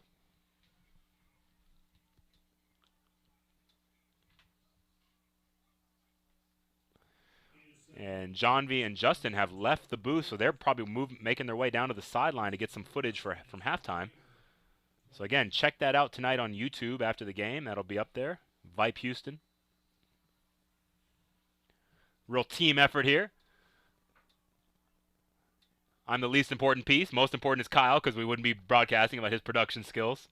And John V and Justin have left the booth, so they're probably making their way down to the sideline to get some footage from halftime. So again, check that out tonight on YouTube after the game. That'll be up there. Vype Houston. Real team effort here. I'm the least important piece. Most important is Kyle, because we wouldn't be broadcasting about his production skills.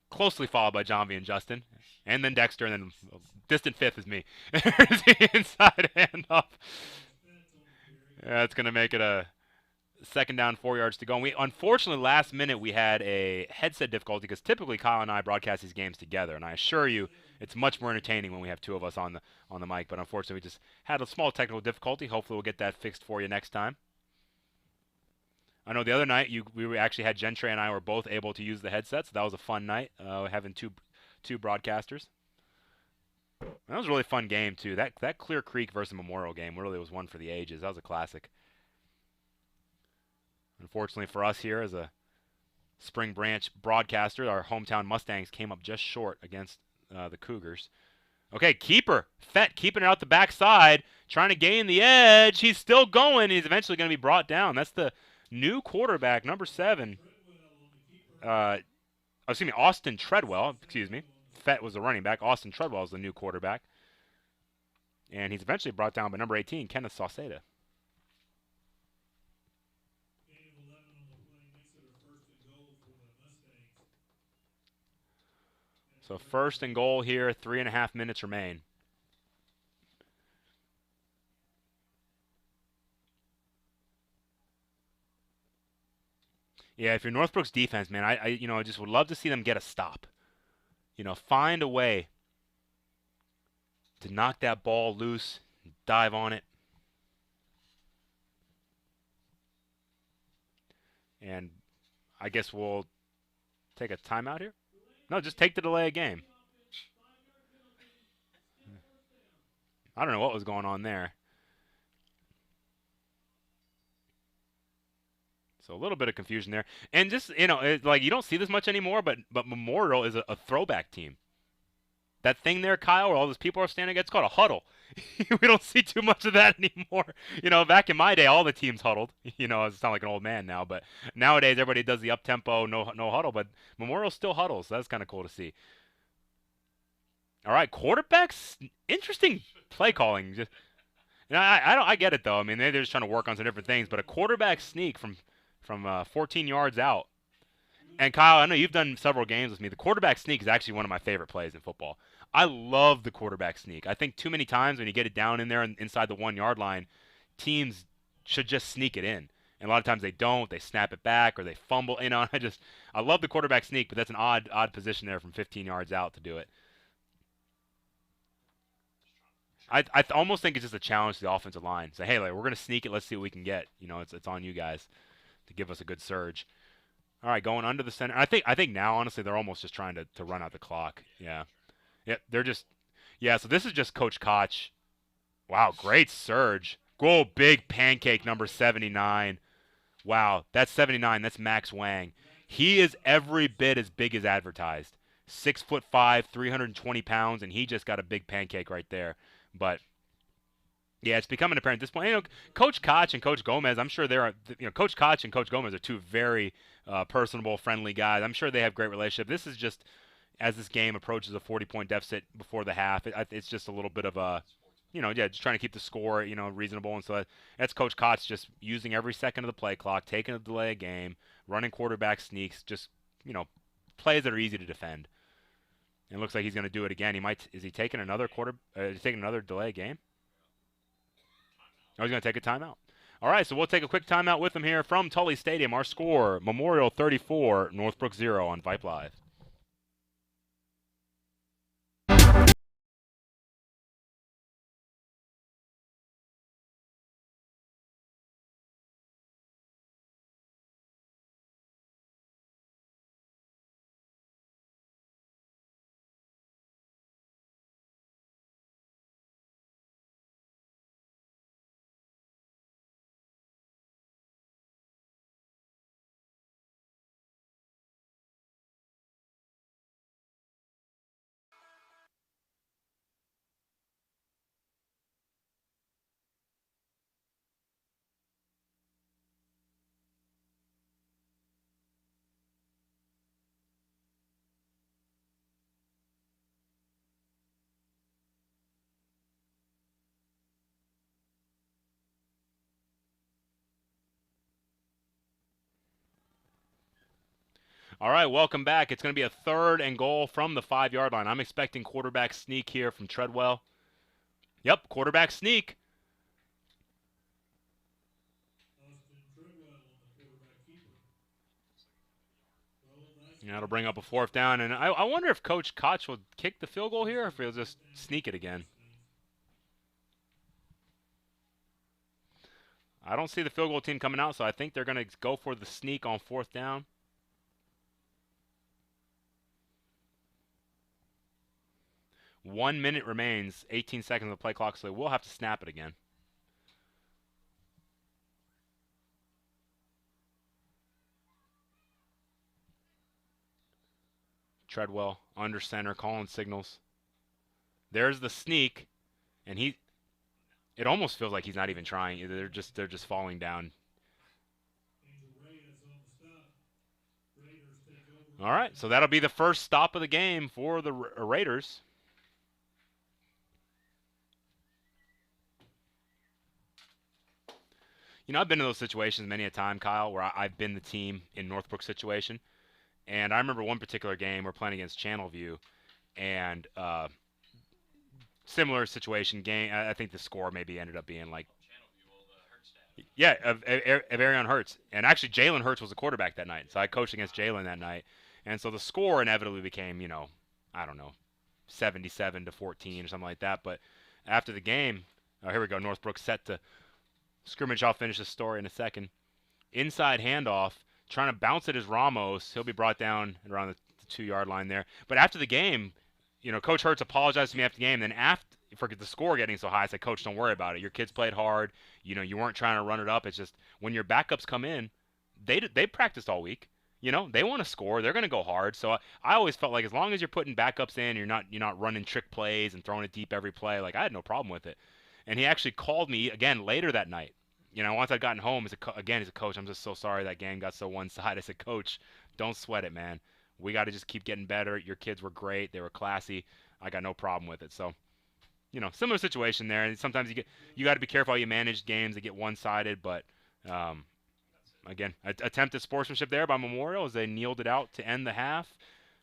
Closely followed by John V and Justin. And then Dexter, and then distant fifth is me. There's the inside handoff. That's going to make it a second down, 4 yards to go. And unfortunately, last minute, we had a headset difficulty, because typically Kyle and I broadcast these games together. And I assure you, it's much more entertaining when we have two of us on the mic. But unfortunately, we just had a small technical difficulty. Hopefully, we'll get that fixed for you next time. I know the other night we actually had Gentry and I were both able to use the headsets. So that was a fun night, having two broadcasters. That was a really fun game too. That Clear Creek versus Memorial game really was one for the ages. That was a classic. Unfortunately for us here as a Spring Branch broadcaster, our hometown Mustangs came up just short against the Cougars. Okay, keeper. Fett keeping it out the backside, trying to gain the edge. He's still going. He's eventually going to be brought down. That's the new quarterback, number 7. Excuse me, Austin Treadwell. Excuse me. Fett was the running back. Austin Treadwell is the new quarterback. And he's eventually brought down by number 18, Kenneth Sauceda. So first and goal here, 3.5 minutes remain. Yeah, if you're Northbrook's defense, man, I just would love to see them get a stop. Find a way to knock that ball loose, dive on it. And I guess we'll take a timeout here. No, just take the delay of game. I don't know what was going on there. So a little bit of confusion there. And just, like you don't see this much anymore, but Memorial is a throwback team. That thing there, Kyle, where all those people are standing, it's called a huddle. We don't see too much of that anymore. Back in my day, all the teams huddled. I sound like an old man now, but nowadays everybody does the up tempo, no huddle. But Memorial still huddles. So that's kind of cool to see. All right, quarterbacks, interesting play calling. I get it though. I mean, they're just trying to work on some different things. But a quarterback sneak from 14 yards out. And Kyle, I know you've done several games with me. The quarterback sneak is actually one of my favorite plays in football. I love the quarterback sneak. I think too many times when you get it down in there and inside the 1 yard line, teams should just sneak it in. And a lot of times they don't. They snap it back or they fumble. I love the quarterback sneak, but that's an odd position there from 15 yards out to do it. I almost think it's just a challenge to the offensive line. Say, hey, like, we're going to sneak it. Let's see what we can get. It's on you guys to give us a good surge. All right, going under the center. I think now, honestly, they're almost just trying to run out the clock. Yeah. Yep, they're just – yeah, so this is just Coach Koch. Wow, great surge. Whoa, big pancake, number 79. Wow, that's 79. That's Max Wang. He is every bit as big as advertised. 6'5", 320 pounds, and he just got a big pancake right there. But yeah, it's becoming apparent at this point. Coach Koch and Coach Gomez, I'm sure Coach Koch and Coach Gomez are two very personable, friendly guys. I'm sure they have great relationship. This is just as this game approaches a 40-point deficit before the half. It's just a little bit of a, just trying to keep the score, reasonable. And so that's Coach Koch just using every second of the play clock, taking a delay of game, running quarterback sneaks, just plays that are easy to defend. And it looks like he's going to do it again. Is he taking another delay game? Oh, he's going to take a timeout. All right, so we'll take a quick timeout with him here from Tully Stadium. Our score, Memorial 34, Northbrook 0 on Vype Live. All right, welcome back. It's going to be a 3rd and goal from the 5-yard line. I'm expecting quarterback sneak here from Treadwell. Yep, quarterback sneak. That'll bring up a 4th down. And I wonder if Coach Koch will kick the field goal here or if he'll just sneak it again. I don't see the field goal team coming out, so I think they're going to go for the sneak on 4th down. 1 minute remains, 18 seconds of the play clock, so we'll have to snap it again. Treadwell under center, calling signals. There's the sneak, and it almost feels like he's not even trying. They're just falling down. All right, so that'll be the first stop of the game for the Raiders. I've been in those situations many a time, Kyle, where I've been the team in Northbrook situation. And I remember one particular game we're playing against Channelview, and similar situation game. I think the score maybe ended up being like, yeah, of Arion Hurts, and actually Jalen Hurts was the quarterback that night. So I coached against Jalen that night, and so the score inevitably became, I don't know, 77-14 or something like that. But after the game, oh, here we go. Northbrook set to scrimmage. I'll finish the story in a second. Inside handoff, trying to bounce it is Ramos. He'll be brought down around the 2-yard line there. But after the game, Coach Hurts apologized to me after the game. Then after for the score getting so high, I said, Coach, don't worry about it. Your kids played hard. You weren't trying to run it up. It's just when your backups come in, they practiced all week. They want to score. They're going to go hard. So I always felt like as long as you're putting backups in, you're not running trick plays and throwing it deep every play. Like I had no problem with it. And he actually called me again later that night. Once I'd gotten home, he's a coach. I'm just so sorry that game got so one-sided. I said, Coach, don't sweat it, man. We got to just keep getting better. Your kids were great. They were classy. I got no problem with it. So, similar situation there. And sometimes you got to be careful how you manage games that get one-sided. But again, attempted sportsmanship there by Memorial as they kneeled it out to end the half.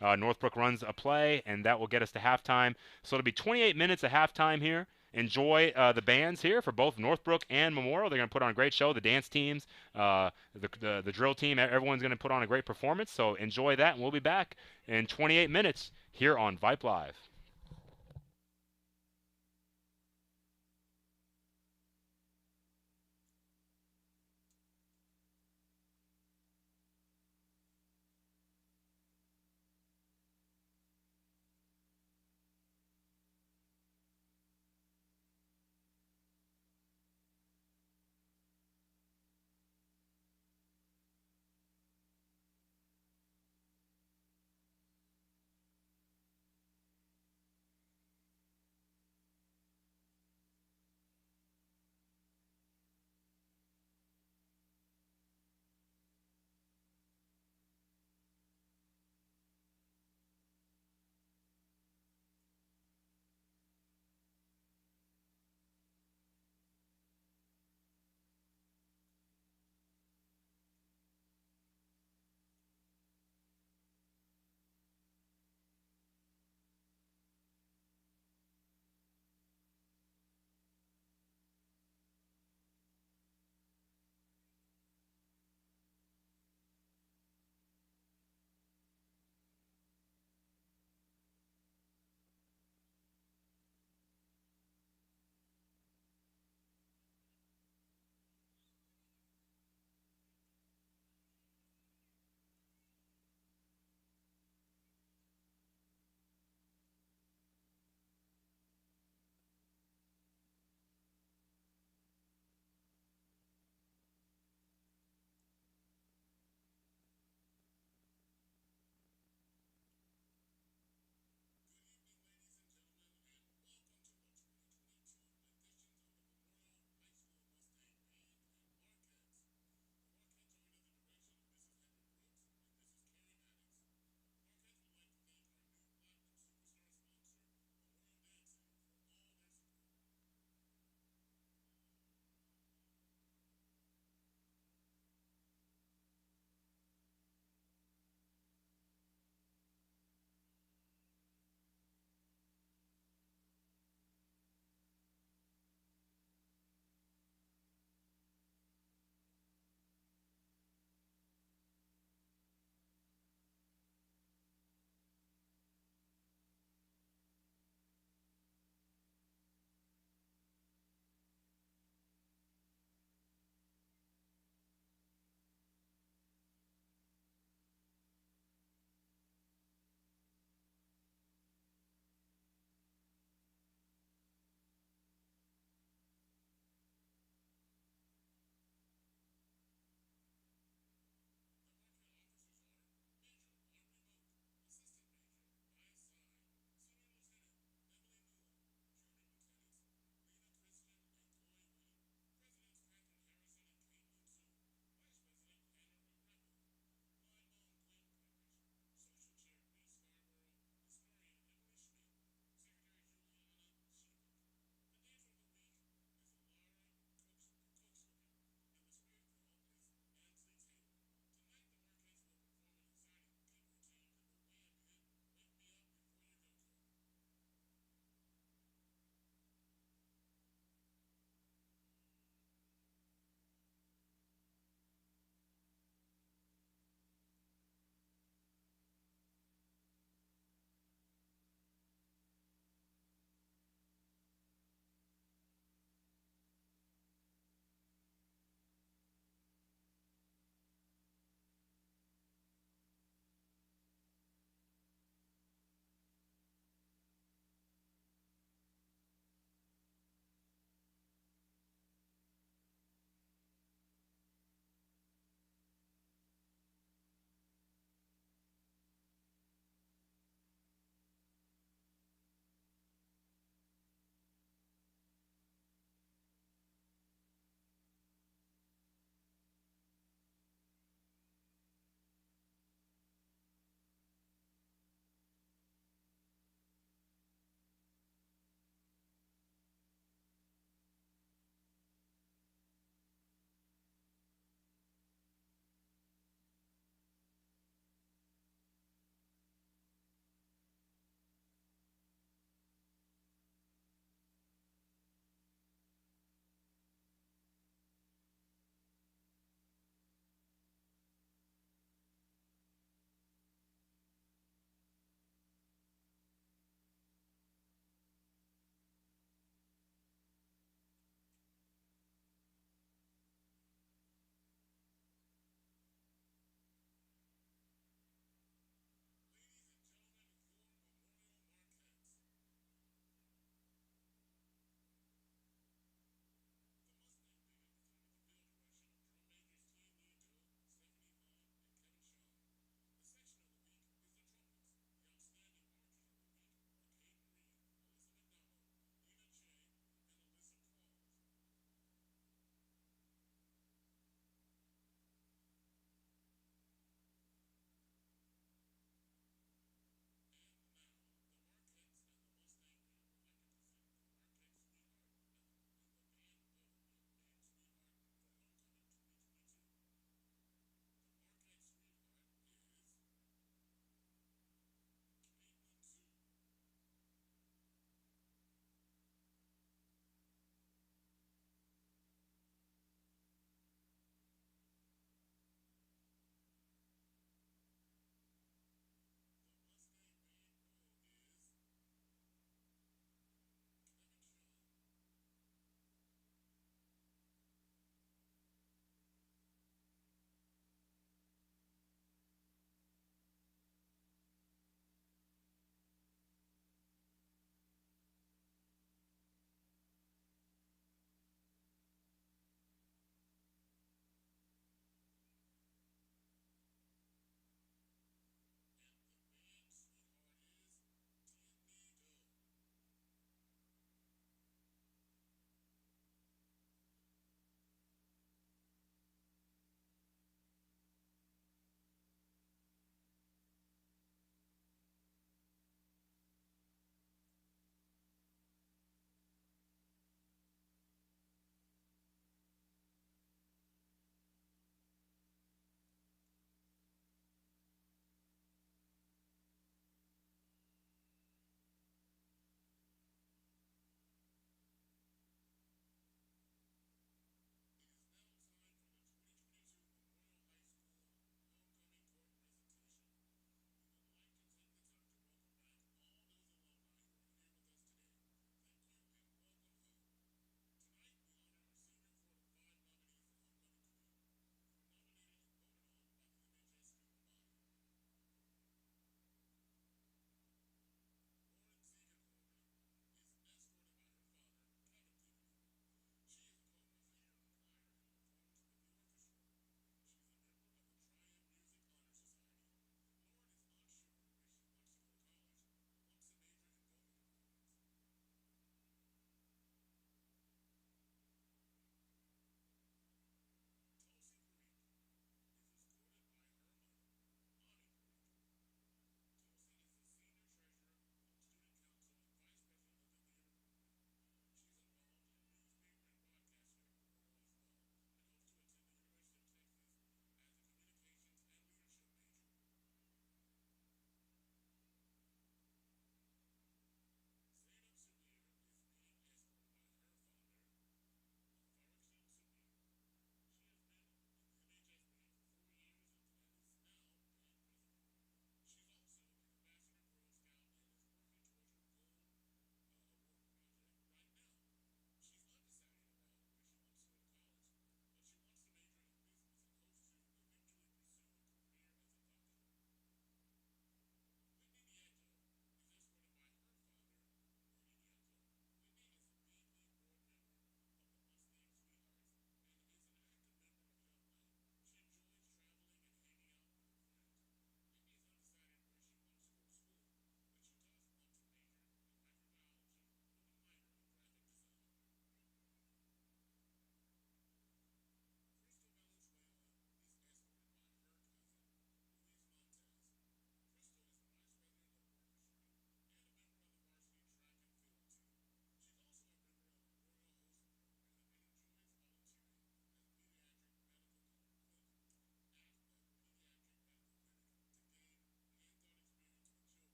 Northbrook runs a play, and that will get us to halftime. So it'll be 28 minutes of halftime here. Enjoy the bands here for both Northbrook and Memorial. They're going to put on a great show. The dance teams, the drill team, everyone's going to put on a great performance. So enjoy that, and we'll be back in 28 minutes here on Vype Live.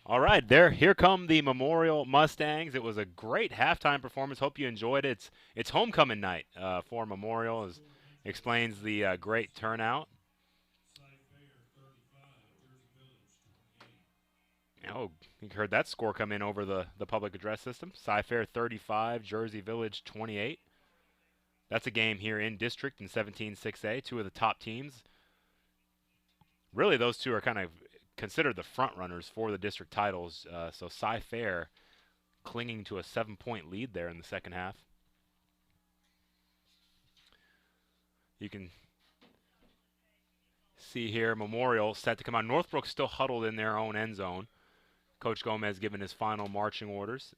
All right, here come the Memorial Mustangs. It was a great halftime performance. Hope you enjoyed it. It's homecoming night for Memorial. Explains the great turnout. Oh, you heard that score come in over the public address system. Cy-Fair 35, Jersey Village 28. That's a game here in district in 17-6A, two of the top teams. Really, those two are kind of considered the front runners for the district titles. So Cy-Fair clinging to a 7-point lead there in the second half. You can see here Memorial set to come on. Northbrook still huddled in their own end zone. Coach Gomez giving his final marching orders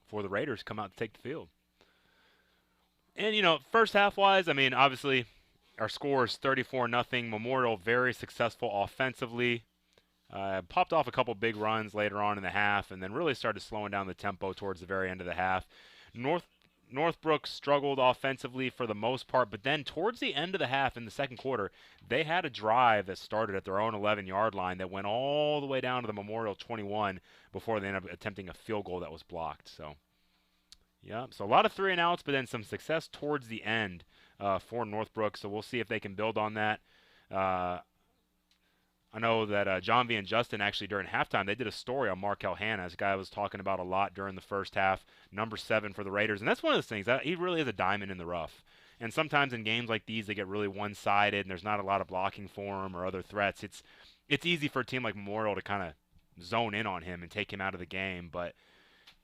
for the Raiders come out to take the field. And, you know, first half-wise, I mean, obviously our score is 34-0. Memorial very successful offensively. Popped off a couple big runs later on in the half and then really started slowing down the tempo towards the very end of the half. Northbrook struggled offensively for the most part, but then towards the end of the half in the second quarter, they had a drive that started at their own 11-yard line that went all the way down to the Memorial 21 before they ended up attempting a field goal that was blocked. So, yeah, so a lot of 3-and-outs, but then some success towards the end for Northbrook. So we'll see if they can build on that. I know that John V and Justin actually during halftime, they did a story on Markel Hanna. This guy was talking about a lot during the first half, number 7 for the Raiders. And that's one of those things. He really is a diamond in the rough. And sometimes in games like these, they get really one-sided, and there's not a lot of blocking for him or other threats. It's easy for a team like Memorial to kind of zone in on him and take him out of the game. But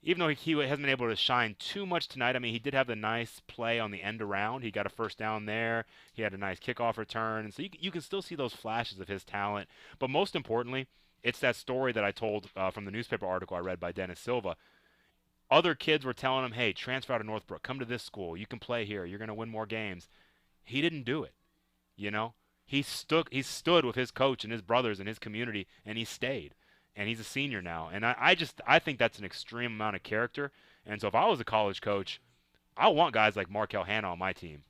even though he hasn't been able to shine too much tonight, I mean, he did have the nice play on the end around. He got a first down there. He had a nice kickoff return. And so you can still see those flashes of his talent. But most importantly, it's that story that I told from the newspaper article I read by Dennis Silva. Other kids were telling him, hey, transfer out of Northbrook. Come to this school. You can play here. You're going to win more games. He didn't do it, you know. He stood with his coach and his brothers and his community, and he stayed. And he's a senior now. And I think that's an extreme amount of character. And so if I was a college coach, I want guys like Markel Hanna on my team.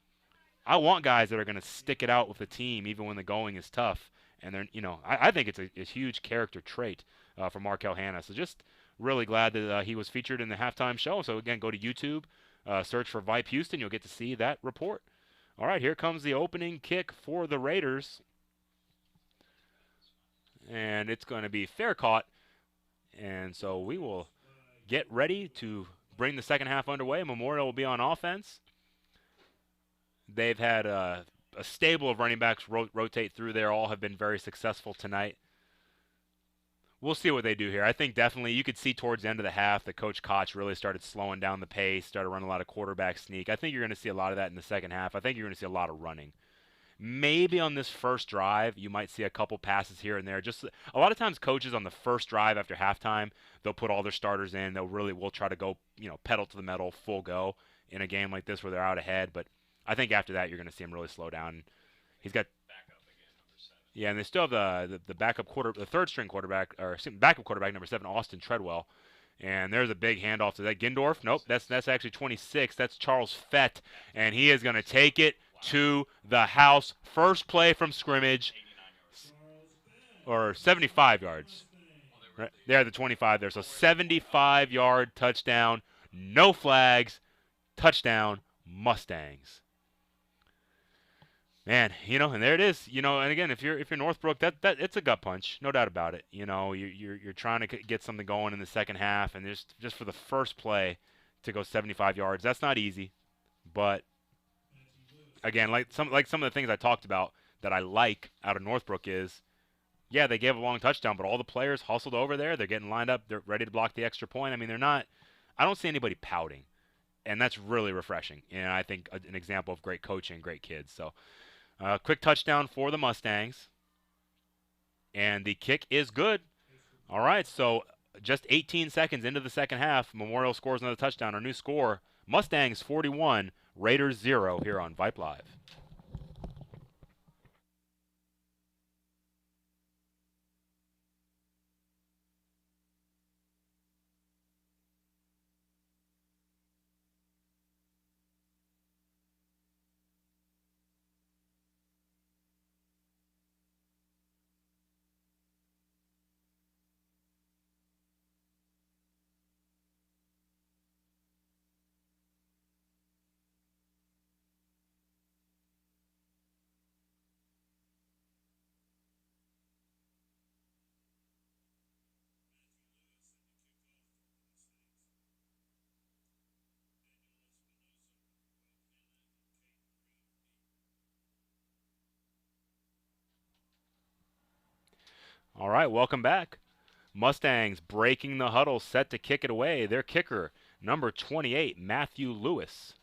I want guys that are going to stick it out with the team even when the going is tough. And they're, you know, I think it's a huge character trait for Markel Hanna. So just really glad that he was featured in the halftime show. So again, go to YouTube, search for Vype Houston. You'll get to see that report. All right, here comes the opening kick for the Raiders. And it's going to be fair caught. And so we will get ready to bring the second half underway. Memorial will be on offense. They've had a stable of running backs rotate through there. All have been very successful tonight. We'll see what they do here. I think definitely you could see towards the end of the half that Coach Koch really started slowing down the pace, started running a lot of quarterback sneak. I think you're going to see a lot of that in the second half. I think you're going to see a lot of running. Maybe on this first drive, you might see a couple passes here and there. Just a lot of times, coaches on the first drive after halftime, they'll put all their starters in. We'll try to go, you know, pedal to the metal, full go in a game like this where they're out ahead. But I think after that, you're going to see him really slow down. He's got backup again, number 7. Yeah, and they still have the backup the third string quarterback or backup quarterback number 7, Austin Treadwell. And there's a big handoff to that Gindorf. Nope, that's actually 26. That's Charles Fett, and he is going to take it to the house. First play from scrimmage, or 75 yards. Right, they're the 25 there. So 75-yard touchdown, no flags, touchdown, Mustangs. Man, you know, and there it is. You know, and again, if you're Northbrook, that it's a gut punch, no doubt about it. You know, you're trying to get something going in the second half, and just for the first play to go 75 yards, that's not easy. But again, like some of the things I talked about that I like out of Northbrook is, yeah, they gave a long touchdown, but all the players hustled over there. They're getting lined up. They're ready to block the extra point. I mean, I don't see anybody pouting, and that's really refreshing. And I think an example of great coaching, great kids. So. Quick touchdown for the Mustangs. And the kick is good. All right, so just 18 seconds into the second half, Memorial scores another touchdown. Our new score, Mustangs 41, Raiders 0 here on Vype Live. All right, welcome back. Mustangs breaking the huddle, set to kick it away. Their kicker, number 28, Matthew Lewis.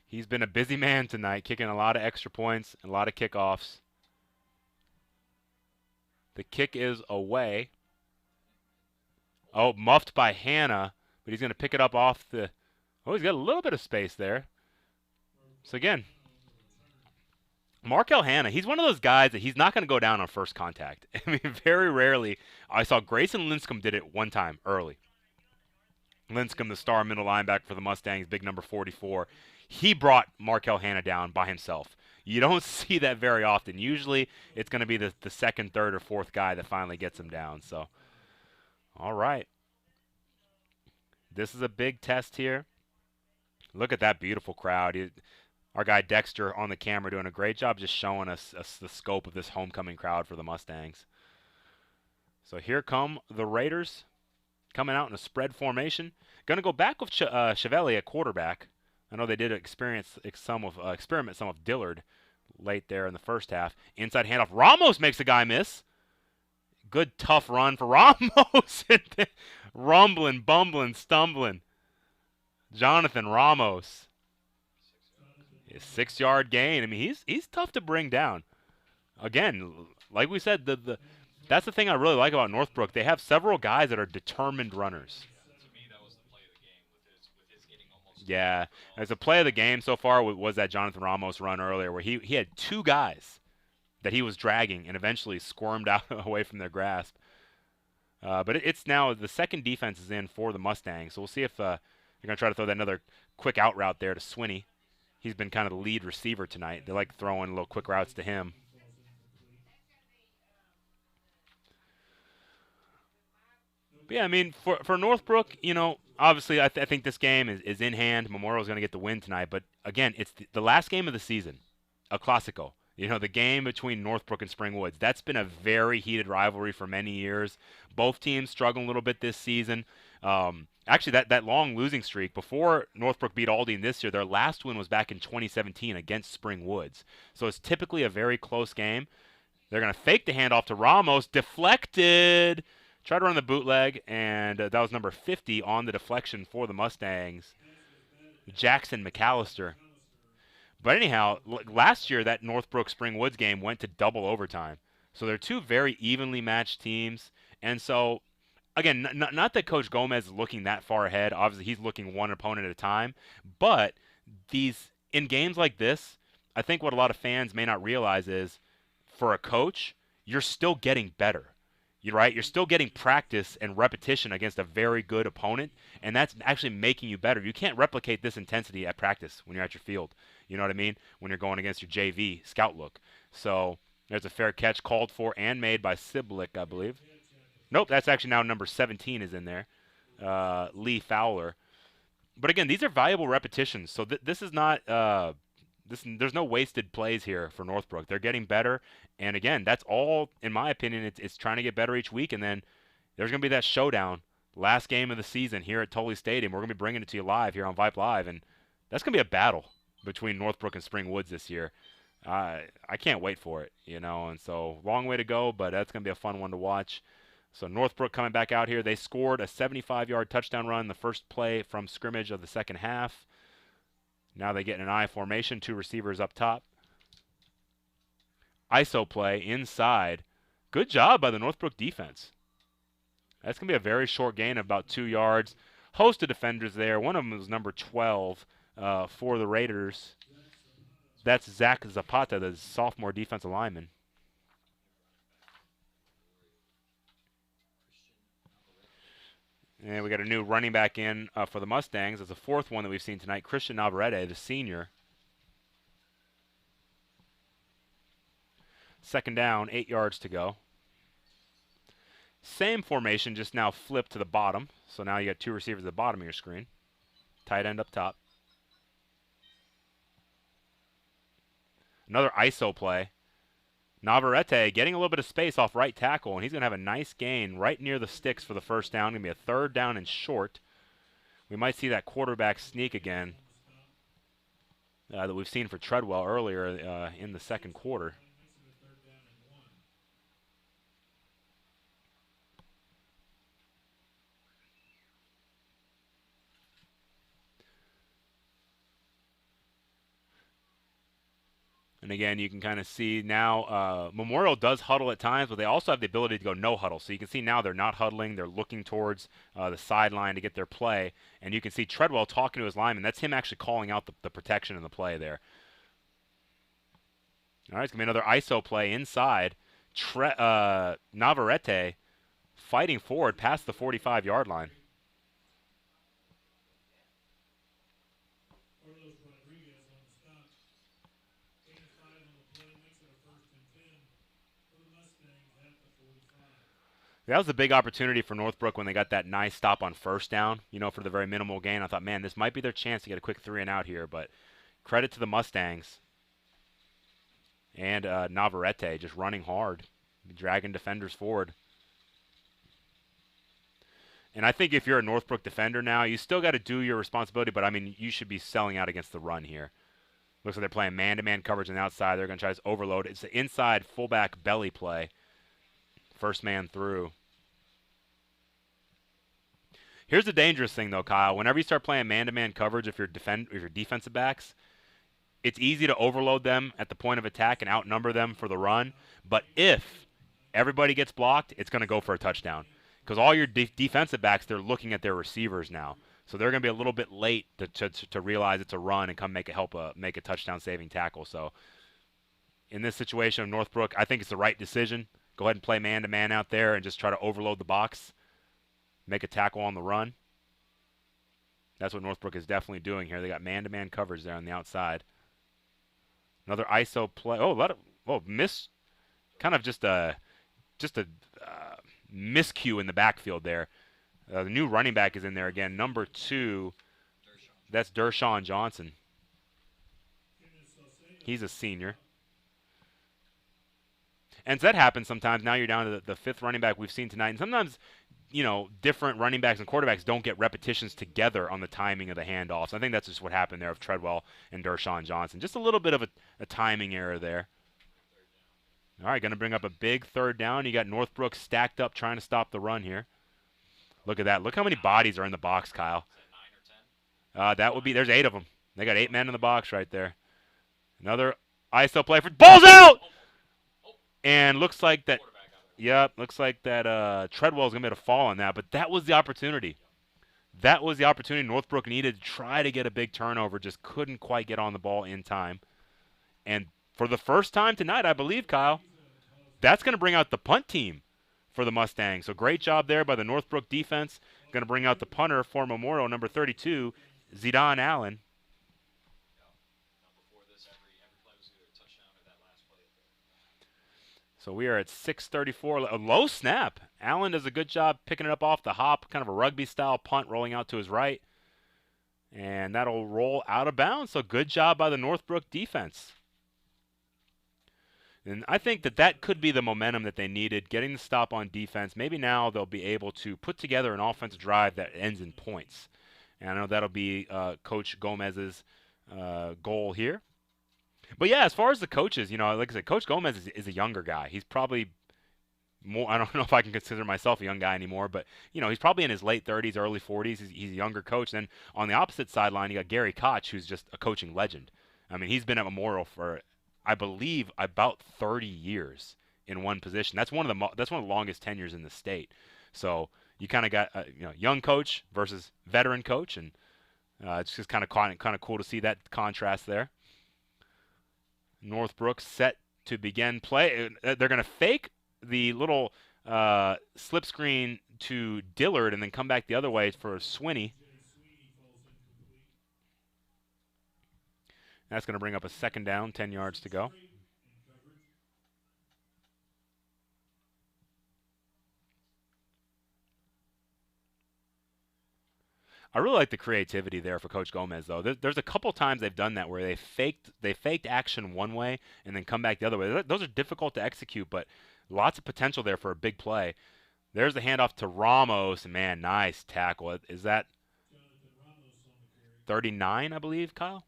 He's been a busy man tonight, kicking a lot of extra points and a lot of kickoffs. The kick is away. Oh, muffed by Hannah, but he's going to pick it up off the... Oh, he's got a little bit of space there. So again, Markel Hannah, he's one of those guys that he's not going to go down on first contact. I mean, very rarely. I saw Grayson Linscomb did it one time early. Linscomb, the star middle linebacker for the Mustangs, big number 44. He brought Markel Hannah down by himself. You don't see that very often. Usually it's going to be the second, third, or fourth guy that finally gets him down. So, all right. This is a big test here. Look at that beautiful crowd. Our guy Dexter on the camera doing a great job just showing us the scope of this homecoming crowd for the Mustangs. So here come the Raiders coming out in a spread formation. Going to go back with Chevalier at quarterback. I know they did experiment some of Dillard late there in the first half. Inside handoff. Ramos makes a guy miss. Good tough run for Ramos. Rumbling, bumbling, stumbling. Jonathan Ramos. A 6-yard gain. I mean, he's tough to bring down. Again, like we said, that's the thing I really like about Northbrook. They have several guys that are determined runners. To me, that was the play of the game with his getting almost. Yeah, as a play of the game so far was that Jonathan Ramos run earlier, where he had two guys that he was dragging and eventually squirmed out away from their grasp. But it's now the second defense is in for the Mustangs, so we'll see if you're going to try to throw that another quick out route there to Swinney. He's been kind of the lead receiver tonight. They like throwing little quick routes to him. But yeah, I mean, for Northbrook, you know, obviously I think this game is in hand. Memorial's going to get the win tonight. But again, it's the last game of the season, a Clasico. You know, the game between Northbrook and Spring Woods. That's been a very heated rivalry for many years. Both teams struggling a little bit this season. Actually, that long losing streak, before Northbrook beat Aldine this year, their last win was back in 2017 against Spring Woods. So it's typically a very close game. They're going to fake the handoff to Ramos. Deflected. Tried to run the bootleg, and that was number 50 on the deflection for the Mustangs. Jackson McAllister. But anyhow, last year that Northbrook Spring Woods game went to double overtime. So they're two very evenly matched teams. And so, again, not that Coach Gomez is looking that far ahead. Obviously, he's looking one opponent at a time. But in games like this, I think what a lot of fans may not realize is, for a coach, you're still getting better. You're still getting practice and repetition against a very good opponent, and that's actually making you better. You can't replicate this intensity at practice when you're at your field. You know what I mean? When you're going against your JV scout look. So there's a fair catch called for and made by Siblick, I believe. Nope, that's actually now number 17 is in there, Lee Fowler. But again, these are valuable repetitions. So this is not there's no wasted plays here for Northbrook. They're getting better, and again, that's all, in my opinion, it's trying to get better each week, and then there's going to be that showdown, last game of the season here at Tully Stadium. We're going to be bringing it to you live here on Vype Live, and that's going to be a battle between Northbrook and Spring Woods this year. I can't wait for it, you know, and so long way to go, but that's going to be a fun one to watch. So Northbrook coming back out here. They scored a 75-yard touchdown run the first play from scrimmage of the second half. Now they get in an I formation, two receivers up top. ISO play inside. Good job by the Northbrook defense. That's going to be a very short gain of about 2 yards. Host of defenders there. One of them was number 12 for the Raiders. That's Zach Zapata, the sophomore defensive lineman. And we got a new running back in for the Mustangs. It's the fourth one that we've seen tonight. Christian Navarrete, the senior. Second down, 8 yards to go. Same formation, just now flipped to the bottom. So now you got two receivers at the bottom of your screen. Tight end up top. Another ISO play. Navarrete getting a little bit of space off right tackle, and he's going to have a nice gain right near the sticks for the first down. Going to be a third down and short. We might see that quarterback sneak again that we've seen for Treadwell earlier in the second quarter. And again, you can kind of see now Memorial does huddle at times, but they also have the ability to go no huddle. So you can see now they're not huddling. They're looking towards the sideline to get their play. And you can see Treadwell talking to his lineman. That's him actually calling out the protection and the play there. All right, it's going to be another ISO play inside. Navarrete fighting forward past the 45-yard line. That was a big opportunity for Northbrook when they got that nice stop on first down, for the very minimal gain. I thought, man, this might be their chance to get a quick 3 and out here, but credit to the Mustangs. And Navarrete just running hard, dragging defenders forward. And I think if you're a Northbrook defender now, you still got to do your responsibility, but, I mean, you should be selling out against the run here. Looks like they're playing man-to-man coverage on the outside. They're going to try to overload. It's the inside fullback belly play. First man through. Here's the dangerous thing, though, Kyle. Whenever you start playing man-to-man coverage, if you're defensive backs, it's easy to overload them at the point of attack and outnumber them for the run. But if everybody gets blocked, it's going to go for a touchdown. Because all your defensive backs, they're looking at their receivers now. So they're going to be a little bit late to realize it's a run and come make a touchdown-saving tackle. So in this situation of Northbrook, I think it's the right decision. Go ahead and play man-to-man out there and just try to overload the box. Make a tackle on the run. That's what Northbrook is definitely doing here. They got man-to-man coverage there on the outside. Another ISO play. Miss. Kind of just a miscue in the backfield there. The new running back is in there again. Number 2. That's Dershawn Johnson. He's a senior. And so that happens sometimes. Now you're down to the 5th running back we've seen tonight. And sometimes, different running backs and quarterbacks don't get repetitions together on the timing of the handoffs. I think that's just what happened there of Treadwell and Dershawn Johnson. Just a little bit of a timing error there. All right, going to bring up a big 3rd down. You got Northbrook stacked up trying to stop the run here. Look at that. Look how many bodies are in the box, Kyle. That would be, there's 8 of them. They got 8 men in the box right there. Another ISO play for, ball's out! And looks like that, Treadwell's going to be able to fall on that, but that was the opportunity. That was the opportunity Northbrook needed to try to get a big turnover, just couldn't quite get on the ball in time. And for the first time tonight, I believe, Kyle, that's going to bring out the punt team for the Mustangs. So great job there by the Northbrook defense. Going to bring out the punter for Memorial, number 32, Zidane Allen. So we are at 6:34. A low snap. Allen does a good job picking it up off the hop, kind of a rugby-style punt rolling out to his right. And that'll roll out of bounds. So good job by the Northbrook defense. And I think that could be the momentum that they needed, getting the stop on defense. Maybe now they'll be able to put together an offensive drive that ends in points. And I know that'll be Coach Gomez's goal here. But, yeah, as far as the coaches, like I said, Coach Gomez is a younger guy. He's probably more – I don't know if I can consider myself a young guy anymore, but, he's probably in his late 30s, early 40s. He's a younger coach. Then on the opposite sideline, you got Gary Koch, who's just a coaching legend. I mean, he's been at Memorial for, I believe, about 30 years in one position. That's one of the longest tenures in the state. So you kind of got young coach versus veteran coach, and it's just kind of cool to see that contrast there. Northbrook set to begin play. They're going to fake the little slip screen to Dillard and then come back the other way for Swinney. That's going to bring up a 2nd down, 10 yards to go. I really like the creativity there for Coach Gomez, though. There's a couple times they've done that where they faked action one way and then come back the other way. Those are difficult to execute, but lots of potential there for a big play. There's the handoff to Ramos. Man, nice tackle. Is that 39, I believe, Kyle?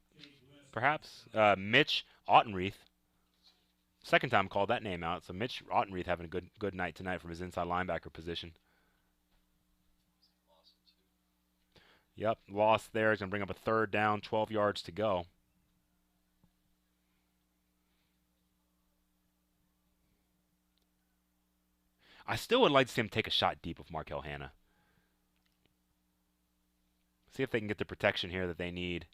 Perhaps. Mitch Ottenreith. 2nd time called that name out. So Mitch Ottenreith having a good night tonight from his inside linebacker position. Yep, loss there. He's going to bring up a 3rd down, 12 yards to go. I still would like to see him take a shot deep with Markel Hanna. See if they can get the protection here that they need.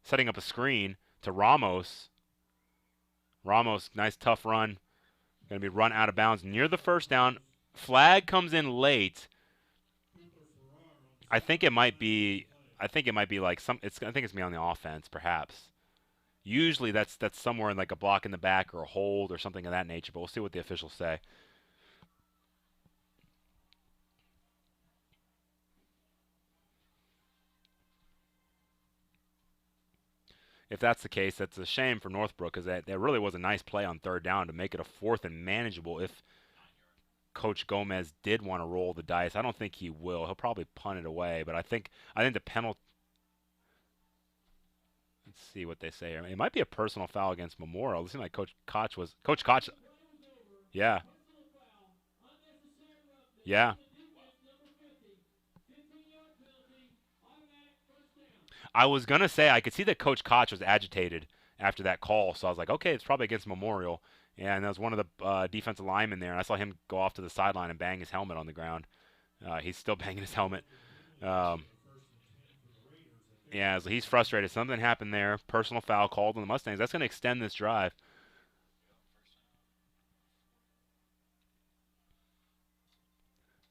Setting up a screen to Ramos. Ramos, nice tough run. Going to be run out of bounds near the first down. Flag comes in late. I think it might be like some. I think it's me on the offense, perhaps. Usually that's somewhere in like a block in the back or a hold or something of that nature. But we'll see what the officials say. If that's the case, that's a shame for Northbrook, because that really was a nice play on third down to make it a fourth and manageable. If Coach Gomez did want to roll the dice, I don't think he will. He'll probably punt it away, but I think the penalty. Let's see what they say here. It might be a personal foul against Memorial. It seemed like Coach Koch was. Coach Koch. Yeah. Yeah. I was going to say I could see that Coach Koch was agitated after that call, so I was like, okay, it's probably against Memorial. And that was one of the defensive linemen there, and I saw him go off to the sideline and bang his helmet on the ground. He's still banging his helmet. Yeah, so he's frustrated. Something happened there. Personal foul called on the Mustangs. That's going to extend this drive.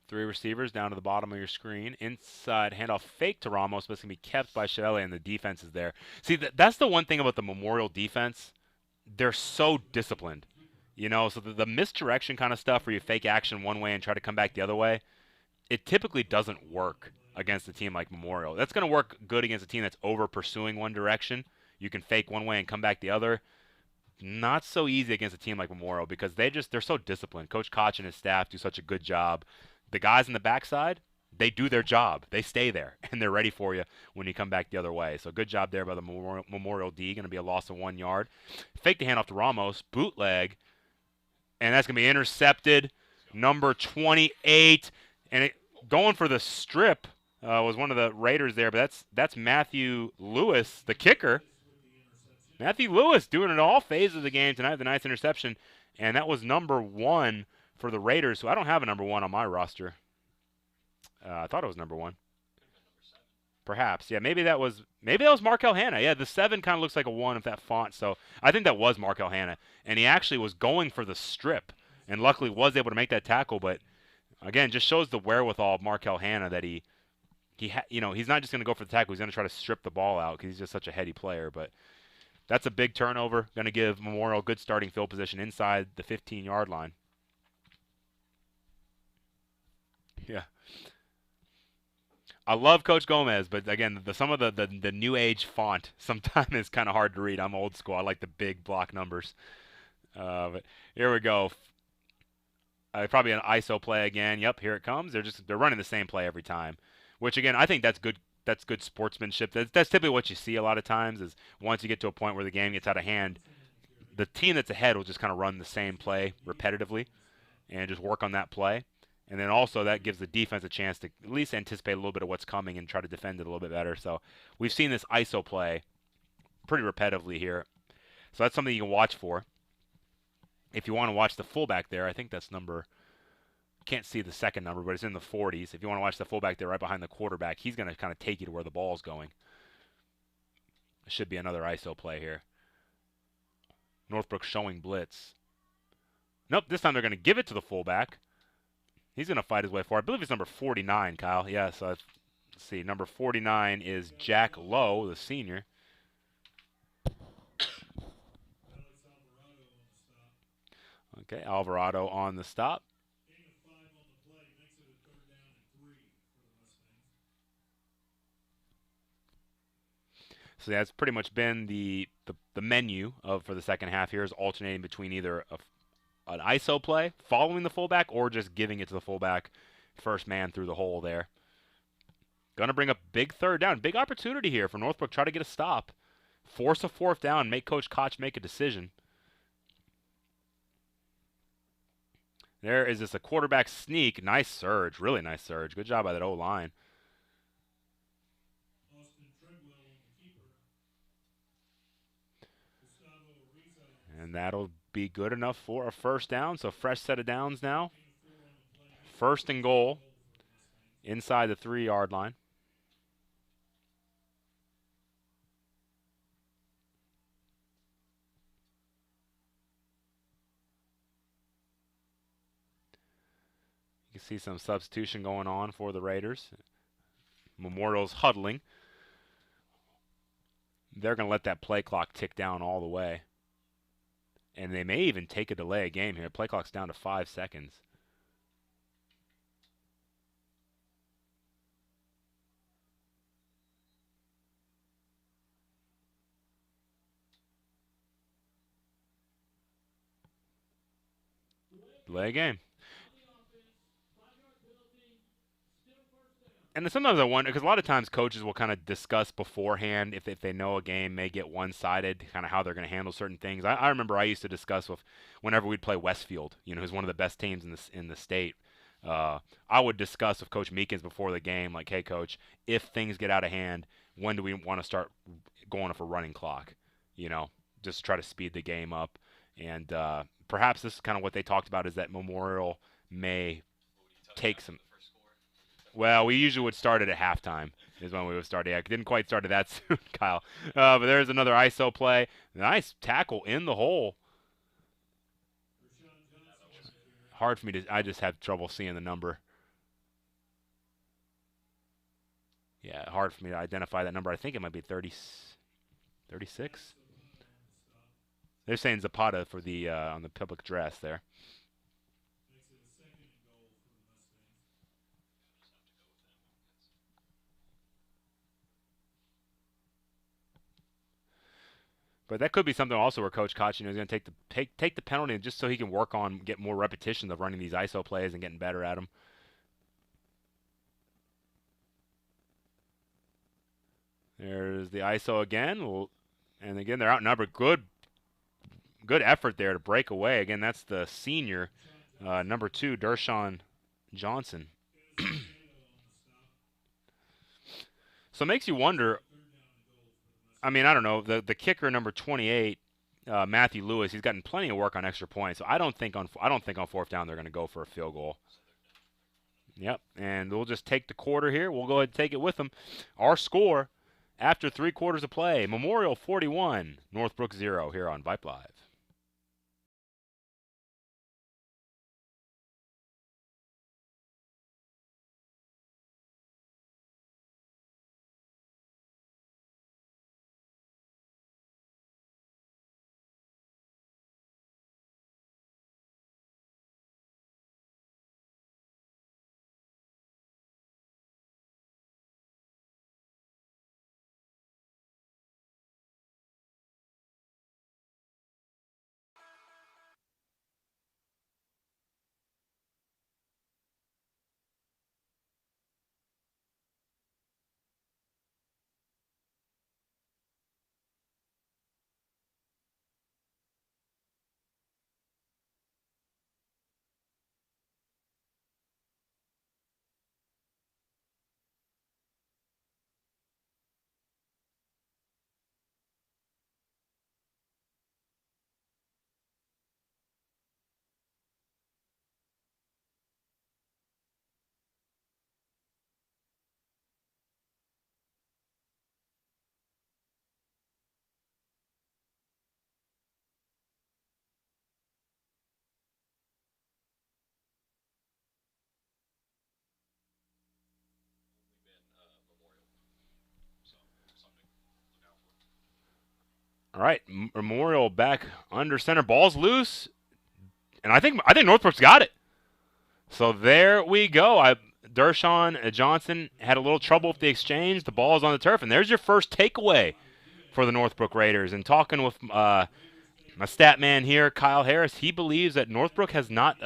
Three receivers down to the bottom of your screen. Inside handoff fake to Ramos, but it's going to be kept by Chevelle, and the defense is there. See, that's the one thing about the Memorial defense. They're so disciplined. You know, so the misdirection kind of stuff where you fake action one way and try to come back the other way, it typically doesn't work against a team like Memorial. That's going to work good against a team that's over pursuing one direction. You can fake one way and come back the other. Not so easy against a team like Memorial because they're so disciplined. Coach Koch and his staff do such a good job. The guys in the backside, they do their job. They stay there, and they're ready for you when you come back the other way. So good job there by the Memorial D. Going to be a loss of 1 yard. Fake the handoff to Ramos. Bootleg. And that's going to be intercepted. Number 28. And going for the strip was one of the Raiders there, but that's Matthew Lewis, the kicker. Matthew Lewis doing it in all phases of the game tonight with a nice interception. And that was number 1 for the Raiders, who I don't have a number 1 on my roster. I thought it was number 1. Perhaps. Yeah, maybe that was Markel Hanna. Yeah, the 7 kind of looks like a 1 with that font. So I think that was Markel Hanna. And he actually was going for the strip and luckily was able to make that tackle. But, again, just shows the wherewithal of Markel Hanna that he's not just going to go for the tackle. He's going to try to strip the ball out because he's just such a heady player. But that's a big turnover. Going to give Memorial good starting field position inside the 15-yard line. Yeah. I love Coach Gomez, but again, some of the new age font sometimes is kind of hard to read. I'm old school. I like the big block numbers. But here we go. Probably an ISO play again. Yep, here it comes. They're running the same play every time, which again I think that's good. That's good sportsmanship. That's typically what you see a lot of times. Is once you get to a point where the game gets out of hand, the team that's ahead will just kind of run the same play repetitively, and just work on that play. And then also that gives the defense a chance to at least anticipate a little bit of what's coming and try to defend it a little bit better. So we've seen this ISO play pretty repetitively here. So that's something you can watch for. If you want to watch the fullback there, I think that's can't see the second number, but it's in the 40s. If you want to watch the fullback there right behind the quarterback, he's going to kind of take you to where the ball's going. It should be another ISO play here. Northbrook showing blitz. Nope, this time they're going to give it to the fullback. He's going to fight his way forward. I believe it's number 49, Kyle. Yeah, so let's see. Number 49 is Jack Lowe, the senior. Okay, Alvarado on the stop. So that's pretty much been the menu for the second half here is alternating between either an ISO play, following the fullback, or just giving it to the fullback, first man through the hole there. Going to bring up big third down. Big opportunity here for Northbrook. Try to get a stop. Force a fourth down. Make Coach Koch make a decision. There is this a quarterback sneak. Nice surge. Really nice surge. Good job by that O-line. And that'll be good enough for a first down. So fresh set of downs now. First and goal inside the 3-yard line. You can see some substitution going on for the Raiders. Memorial's huddling. They're going to let that play clock tick down all the way. And they may even take a delay game here. Play clock's down to 5 seconds. Delay game. And sometimes I wonder, because a lot of times coaches will kind of discuss beforehand if they know a game may get one-sided, kind of how they're going to handle certain things. I remember I used to discuss whenever we'd play Westfield, who's one of the best teams in the state. I would discuss with Coach Meekins before the game, like, hey, Coach, if things get out of hand, when do we want to start going off a running clock? Just try to speed the game up. And perhaps this is kind of what they talked about, is that Memorial may take some. Well, we usually would start it at halftime is when we would start. Yeah, didn't quite start it that soon, Kyle. But there's another ISO play. Nice tackle in the hole. Hard for me I just have trouble seeing the number. Yeah, hard for me to identify that number. I think it might be 36. They're saying Zapata for the on the public address there. But that could be something also where Coach Koch, is going to take the penalty just so he can work on get more repetitions of running these ISO plays and getting better at them. There's the ISO again, and again they're outnumbered. Good effort there to break away. Again, that's the senior, number 2, Dershawn Johnson. So it makes you wonder. I mean, I don't know. The kicker, number 28, Matthew Lewis, he's gotten plenty of work on extra points. So I don't think on fourth down they're going to go for a field goal. Yep, and we'll just take the quarter here. We'll go ahead and take it with them. Our score after 3 quarters of play: Memorial 41, Northbrook 0 here on Vype Live. All right, Memorial back under center. Ball's loose, and I think Northbrook's got it. So there we go. Dershawn Johnson had a little trouble with the exchange. The ball is on the turf, and there's your first takeaway for the Northbrook Raiders. And talking with my stat man here, Kyle Harris, he believes that Northbrook has not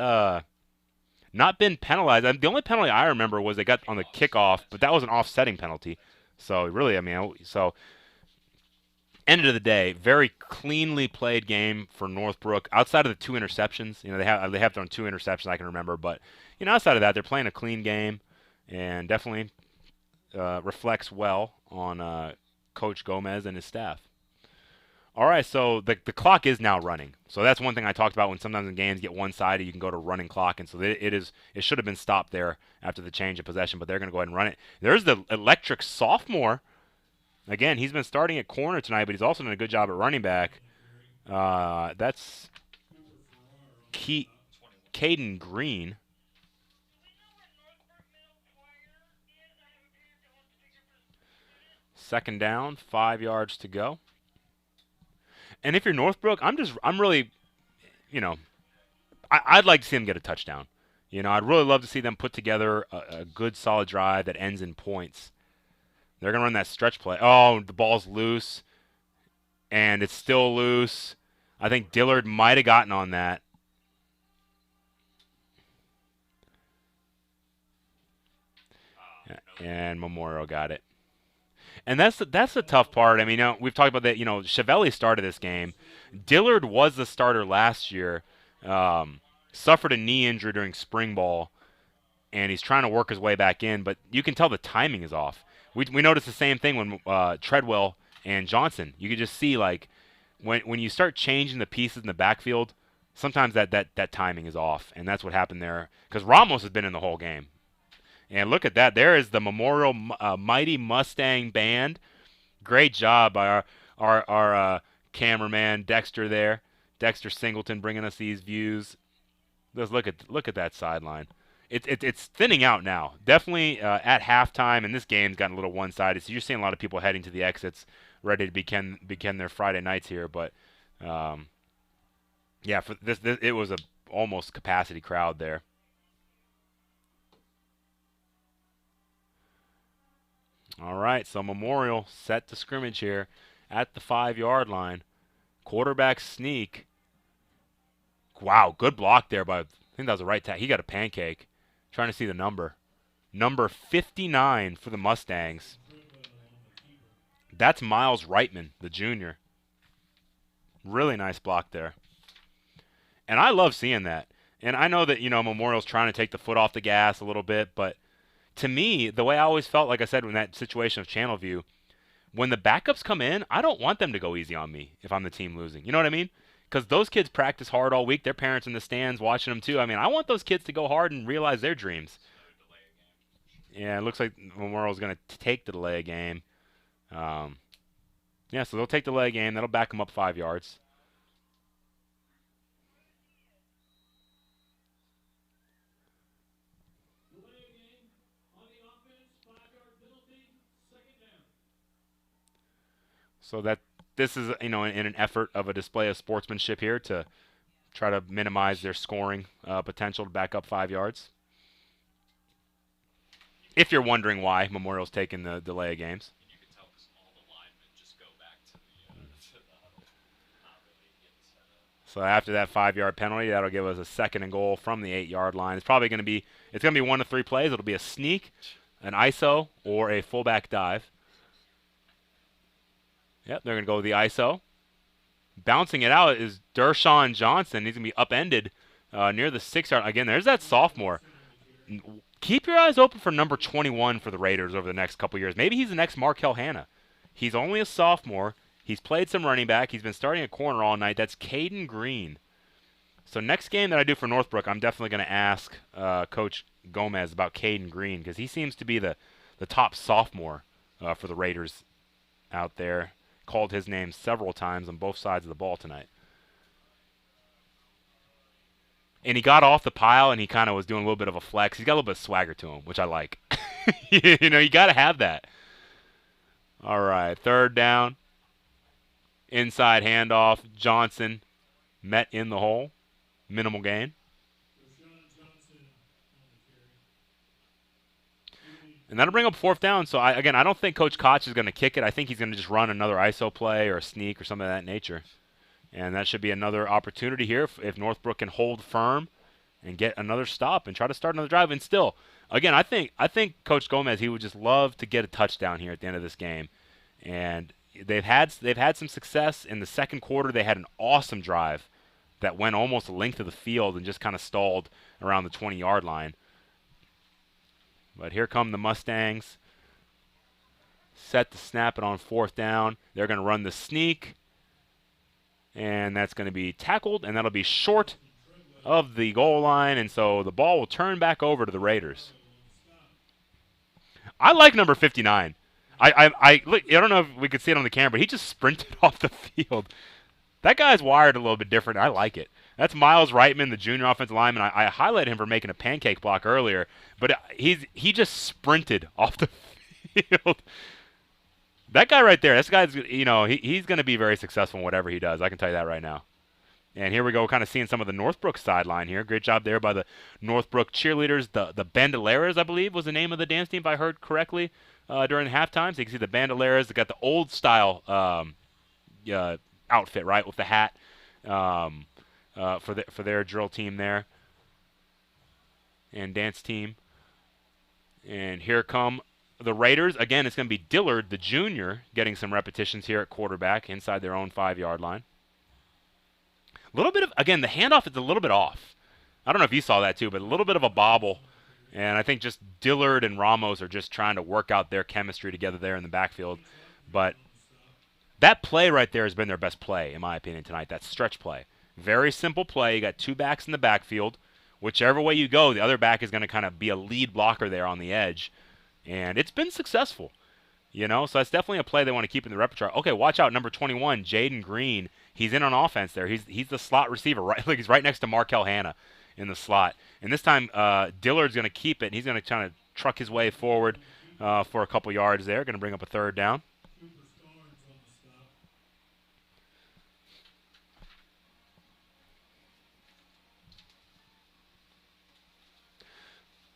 been penalized. The only penalty I remember was they got on the kickoff, but that was an offsetting penalty. So really, end of the day, very cleanly played game for Northbrook. Outside of the 2 interceptions, they have thrown 2 interceptions I can remember, but outside of that, they're playing a clean game, and definitely reflects well on Coach Gomez and his staff. All right, so the clock is now running. So that's one thing I talked about when sometimes in games get one-sided, you can go to running clock, and so it should have been stopped there after the change of possession, but they're going to go ahead and run it. There's the electric sophomore. Again, he's been starting at corner tonight, but he's also done a good job at running back. That's Caden Green. Second down, 5 yards to go. And if you're Northbrook, I'm really, I'd like to see them get a touchdown. I'd really love to see them put together a good, solid drive that ends in points. They're going to run that stretch play. Oh, the ball's loose, and it's still loose. I think Dillard might have gotten on that. And Memorial got it. And that's the tough part. I mean, we've talked about that. Chevelli started this game. Dillard was the starter last year. Suffered a knee injury during spring ball, and he's trying to work his way back in. But you can tell the timing is off. We noticed the same thing when Treadwell and Johnson. You could just see like when you start changing the pieces in the backfield, sometimes that timing is off, and that's what happened there. Because Ramos has been in the whole game. And look at that. There is the Memorial Mighty Mustang Band. Great job by our cameraman Dexter there. Dexter Singleton bringing us these views. Let's look at that sideline. It's thinning out now. Definitely at halftime, and this game's gotten a little one-sided. So you're seeing a lot of people heading to the exits, ready to begin their Friday nights here. But yeah, for this it was a almost capacity crowd there. All right, so Memorial set to scrimmage here at the 5-yard line. Quarterback sneak. Wow, good block there by, I think that was a right tackle. He got a pancake. Trying to see the number. Number 59 for the Mustangs. That's Miles Reitman, the junior. Really nice block there. And I love seeing that. And I know that, Memorial's trying to take the foot off the gas a little bit, but to me, the way I always felt, like I said, in that situation of Channelview, when the backups come in, I don't want them to go easy on me if I'm the team losing. You know what I mean? Because those kids practice hard all week. Their parents in the stands watching them too. I mean, I want those kids to go hard and realize their dreams. Yeah, it looks like Memorial's going to take the delay game. Yeah, so they'll take the delay game. That'll back them up 5 yards. So that this is, in an effort of a display of sportsmanship here to try to minimize their scoring potential to back up 5 yards. If you're wondering why Memorial's taking the delay of games. And you can tell because all the linemen just go back to the huddle, not really getting set up. So after that 5-yard penalty, that'll give us a 2nd and goal from the 8-yard line. It's probably going to be 1 of 3 plays. It'll be a sneak, an ISO, or a fullback dive. Yep, they're going to go with the ISO. Bouncing it out is Dershawn Johnson. He's going to be upended near the 6-yard. Again, there's that sophomore. Keep your eyes open for number 21 for the Raiders over the next couple years. Maybe he's the next Markel Hanna. He's only a sophomore. He's played some running back. He's been starting at corner all night. That's Caden Green. So next game that I do for Northbrook, I'm definitely going to ask Coach Gomez about Caden Green because he seems to be the top sophomore for the Raiders out there. Called his name several times on both sides of the ball tonight. And he got off the pile and he kind of was doing a little bit of a flex. He's got a little bit of swagger to him, which I like. You got to have that. All right, 3rd down. Inside handoff. Johnson met in the hole. Minimal gain. And that'll bring up 4th down. So, I don't think Coach Koch is going to kick it. I think he's going to just run another ISO play or a sneak or something of that nature. And that should be another opportunity here if Northbrook can hold firm and get another stop and try to start another drive. And still, again, I think Coach Gomez, he would just love to get a touchdown here at the end of this game. And they've had some success in the 2nd quarter. They had an awesome drive that went almost the length of the field and just kind of stalled around the 20-yard line. But here come the Mustangs. Set to snap it on 4th down. They're going to run the sneak. And that's going to be tackled, and that'll be short of the goal line, and so the ball will turn back over to the Raiders. I like number 59. I don't know if we could see it on the camera, but he just sprinted off the field. That guy's wired a little bit different. I like it. That's Miles Reitman, the junior offensive lineman. I highlighted him for making a pancake block earlier, but he just sprinted off the field. That guy right there, this guy's, he's going to be very successful in whatever he does. I can tell you that right now. And here we go, kind of seeing some of the Northbrook sideline here. Great job there by the Northbrook cheerleaders. The Bandoleras, I believe, was the name of the dance team, if I heard correctly, during halftime. So you can see the Bandoleras. They got the old style outfit, right, with the hat for their drill team there and dance team. And here come the Raiders. Again, it's going to be Dillard, the junior, getting some repetitions here at quarterback inside their own 5-yard line. A little bit of, again, the handoff is a little bit off. I don't know if you saw that too, but a little bit of a bobble. And I think just Dillard and Ramos are just trying to work out their chemistry together there in the backfield. But that play right there has been their best play, in my opinion, tonight, that stretch play. Very simple play. You got two backs in the backfield. Whichever way you go, the other back is going to kind of be a lead blocker there on the edge. And it's been successful, so that's definitely a play they want to keep in the repertoire. Okay, watch out, number 21, Jaden Green. He's in on offense there. He's the slot receiver, right? Like he's right next to Markel Hanna in the slot. And this time, Dillard's going to keep it. And he's going to kind of truck his way forward for a couple yards there. Going to bring up a third down.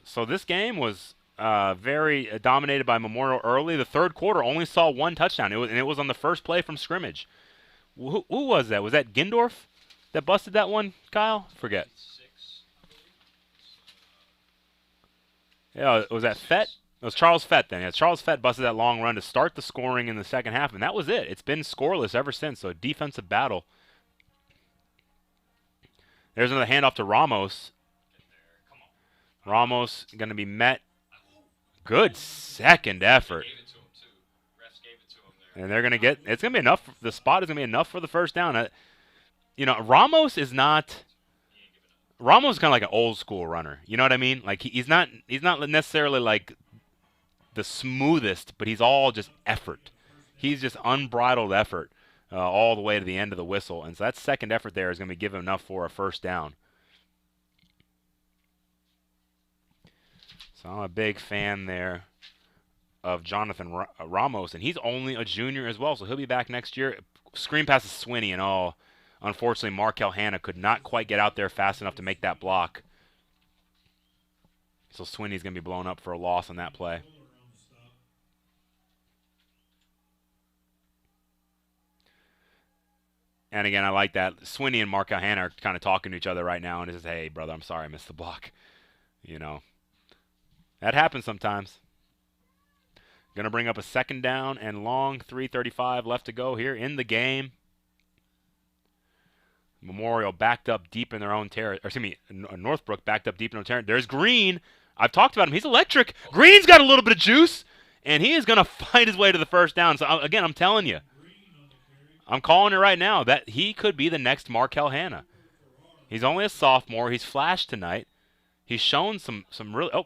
So this game was very dominated by Memorial early. The third quarter only saw one touchdown, and it was on the first play from scrimmage. Who was that? Was that Gindorf that busted that one, Kyle? Forget. Yeah, was that Fett? It was Charles Fett then. Yeah, Charles Fett busted that long run to start the scoring in the second half, and that was it. It's been scoreless ever since, so defensive battle. There's another handoff to Ramos. Ramos going to be met. Good second effort. And they're going to get, it's going to be enough, the spot is going to be enough for the first down. Ramos is kind of like an old school runner. You know what I mean? Like he's not necessarily like the smoothest, but he's all just effort. He's just unbridled effort all the way to the end of the whistle. And so that second effort there is going to be given enough for a first down. So I'm a big fan there of Jonathan Ramos, and he's only a junior as well, so he'll be back next year. Screen pass to Swinney, and unfortunately Markel Hanna could not quite get out there fast enough to make that block. So Swinney's going to be blown up for a loss on that play. And again, I like that. Swinney and Markel Hanna are kind of talking to each other right now, and it says, hey, brother, I'm sorry I missed the block. That happens sometimes. Going to bring up a second down and long, 3:35 left to go here in the game. Memorial backed up deep in their own territory. Northbrook backed up deep in their own territory. There's Green. I've talked about him. He's electric. Green's got a little bit of juice, and he is going to fight his way to the first down. So, again, I'm telling you, I'm calling it right now that he could be the next Markel Hanna. He's only a sophomore. He's flashed tonight. He's shown some really –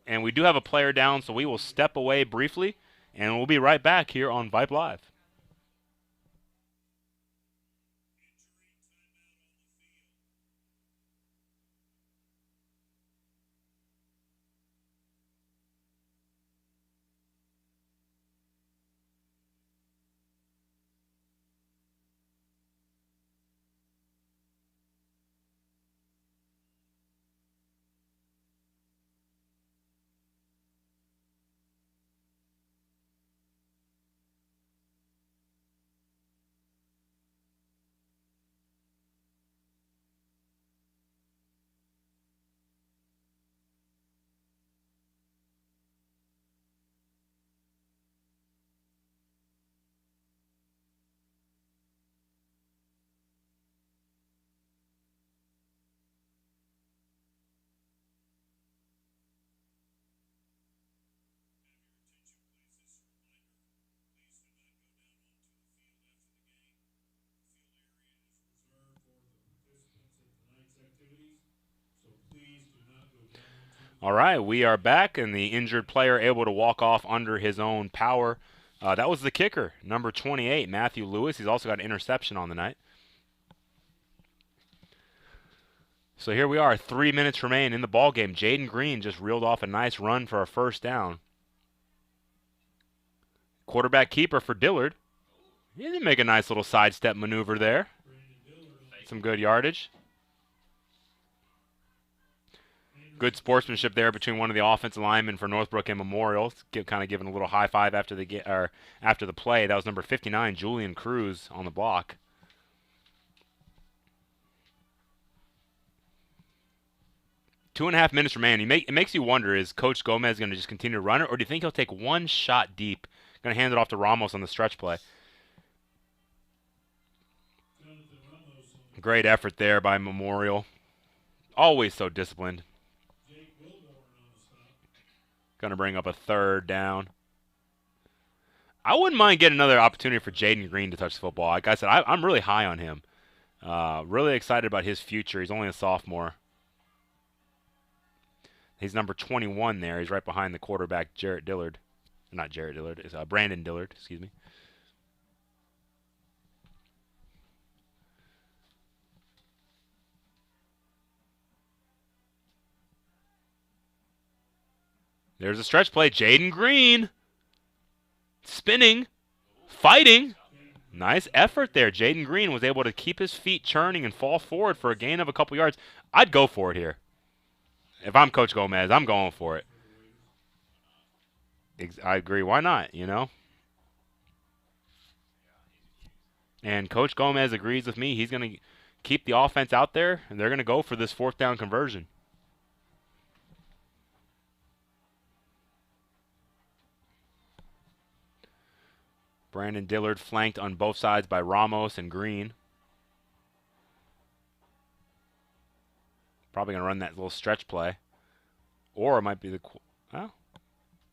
and we do have a player down, so we will step away briefly, and we'll be right back here on Vype Live. All right, we are back, and the injured player able to walk off under his own power. That was the kicker, number 28, Matthew Lewis. He's also got an interception on the night. So here we are, 3 minutes remain in the ball game. Jaden Green just reeled off a nice run for a first down. Quarterback keeper for Dillard. He did make a nice little sidestep maneuver there. Some good yardage. Good sportsmanship there between one of the offensive linemen for Northbrook and Memorial. Kind of giving a little high five after the play. That was number 59, Julian Cruz, on the block. Two and a half minutes remaining. It makes you wonder, is Coach Gomez going to just continue to run it, or do you think he'll take one shot deep? Going to hand it off to Ramos on the stretch play. Great effort there by Memorial. Always so disciplined. Going to bring up a third down. I wouldn't mind getting another opportunity for Jaden Green to touch the football. Like I said, I'm really high on him. Really excited about his future. He's only a sophomore. He's number 21 there. He's right behind the quarterback, Jarrett Dillard. Not Jarrett Dillard. It's Brandon Dillard, excuse me. There's a stretch play. Jaden Green. Spinning. Fighting. Nice effort there. Jaden Green was able to keep his feet churning and fall forward for a gain of a couple yards. I'd go for it here. If I'm Coach Gomez, I'm going for it. I agree. Why not, you know? And Coach Gomez agrees with me. He's going to keep the offense out there, and they're going to go for this fourth down conversion. Brandon Dillard flanked on both sides by Ramos and Green. Probably going to run that little stretch play. Or it might be the... Well,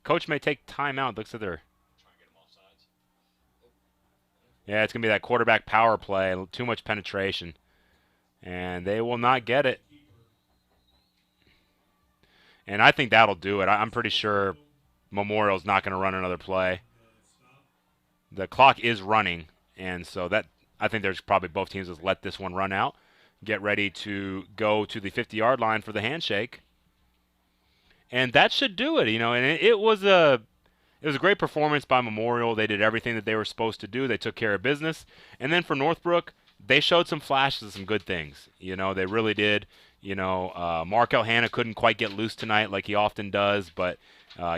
Coach may take timeout. Looks at their... Yeah, it's going to be that quarterback power play. Too much penetration. And they will not get it. And I think that'll do it. I'm pretty sure Memorial's not going to run another play. The clock is running, and so that I think there's probably both teams just let this one run out, get ready to go to the 50-yard line for the handshake, and that should do it. You know, and it was a great performance by Memorial. They did everything that they were supposed to do. They took care of business, and then for Northbrook, they showed some flashes of some good things. You know, they really did. You know, Markel Hanna couldn't quite get loose tonight like he often does, but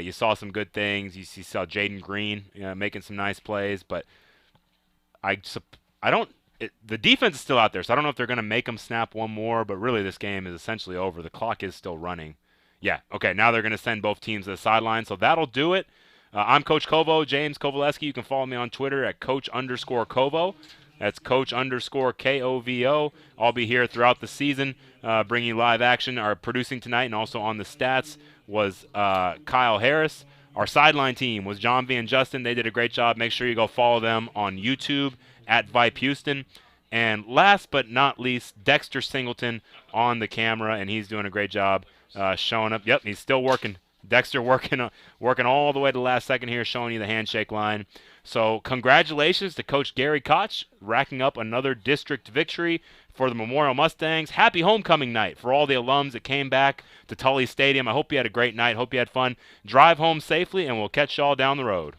you saw some good things. You saw Jaden Green making some nice plays, but the defense is still out there, so I don't know if they're going to make them snap one more, but really this game is essentially over. The clock is still running. Yeah, okay, now they're going to send both teams to the sideline, so that'll do it. I'm Coach Kovo, James Kovaleski. You can follow me on Twitter at Coach_Kovo. That's Coach_KOVO. I'll be here throughout the season, bringing you live action. Our producing tonight and also on the stats was Kyle Harris. Our sideline team was John V and Justin. They did a great job. Make sure you go follow them on YouTube at Vype Houston. And last but not least, Dexter Singleton on the camera, and he's doing a great job showing up. Yep, he's still working. Dexter working all the way to the last second here, showing you the handshake line. So congratulations to Coach Gary Koch, racking up another district victory for the Memorial Mustangs. Happy homecoming night for all the alums that came back to Tully Stadium. I hope you had a great night. Hope you had fun. Drive home safely, and we'll catch y'all down the road.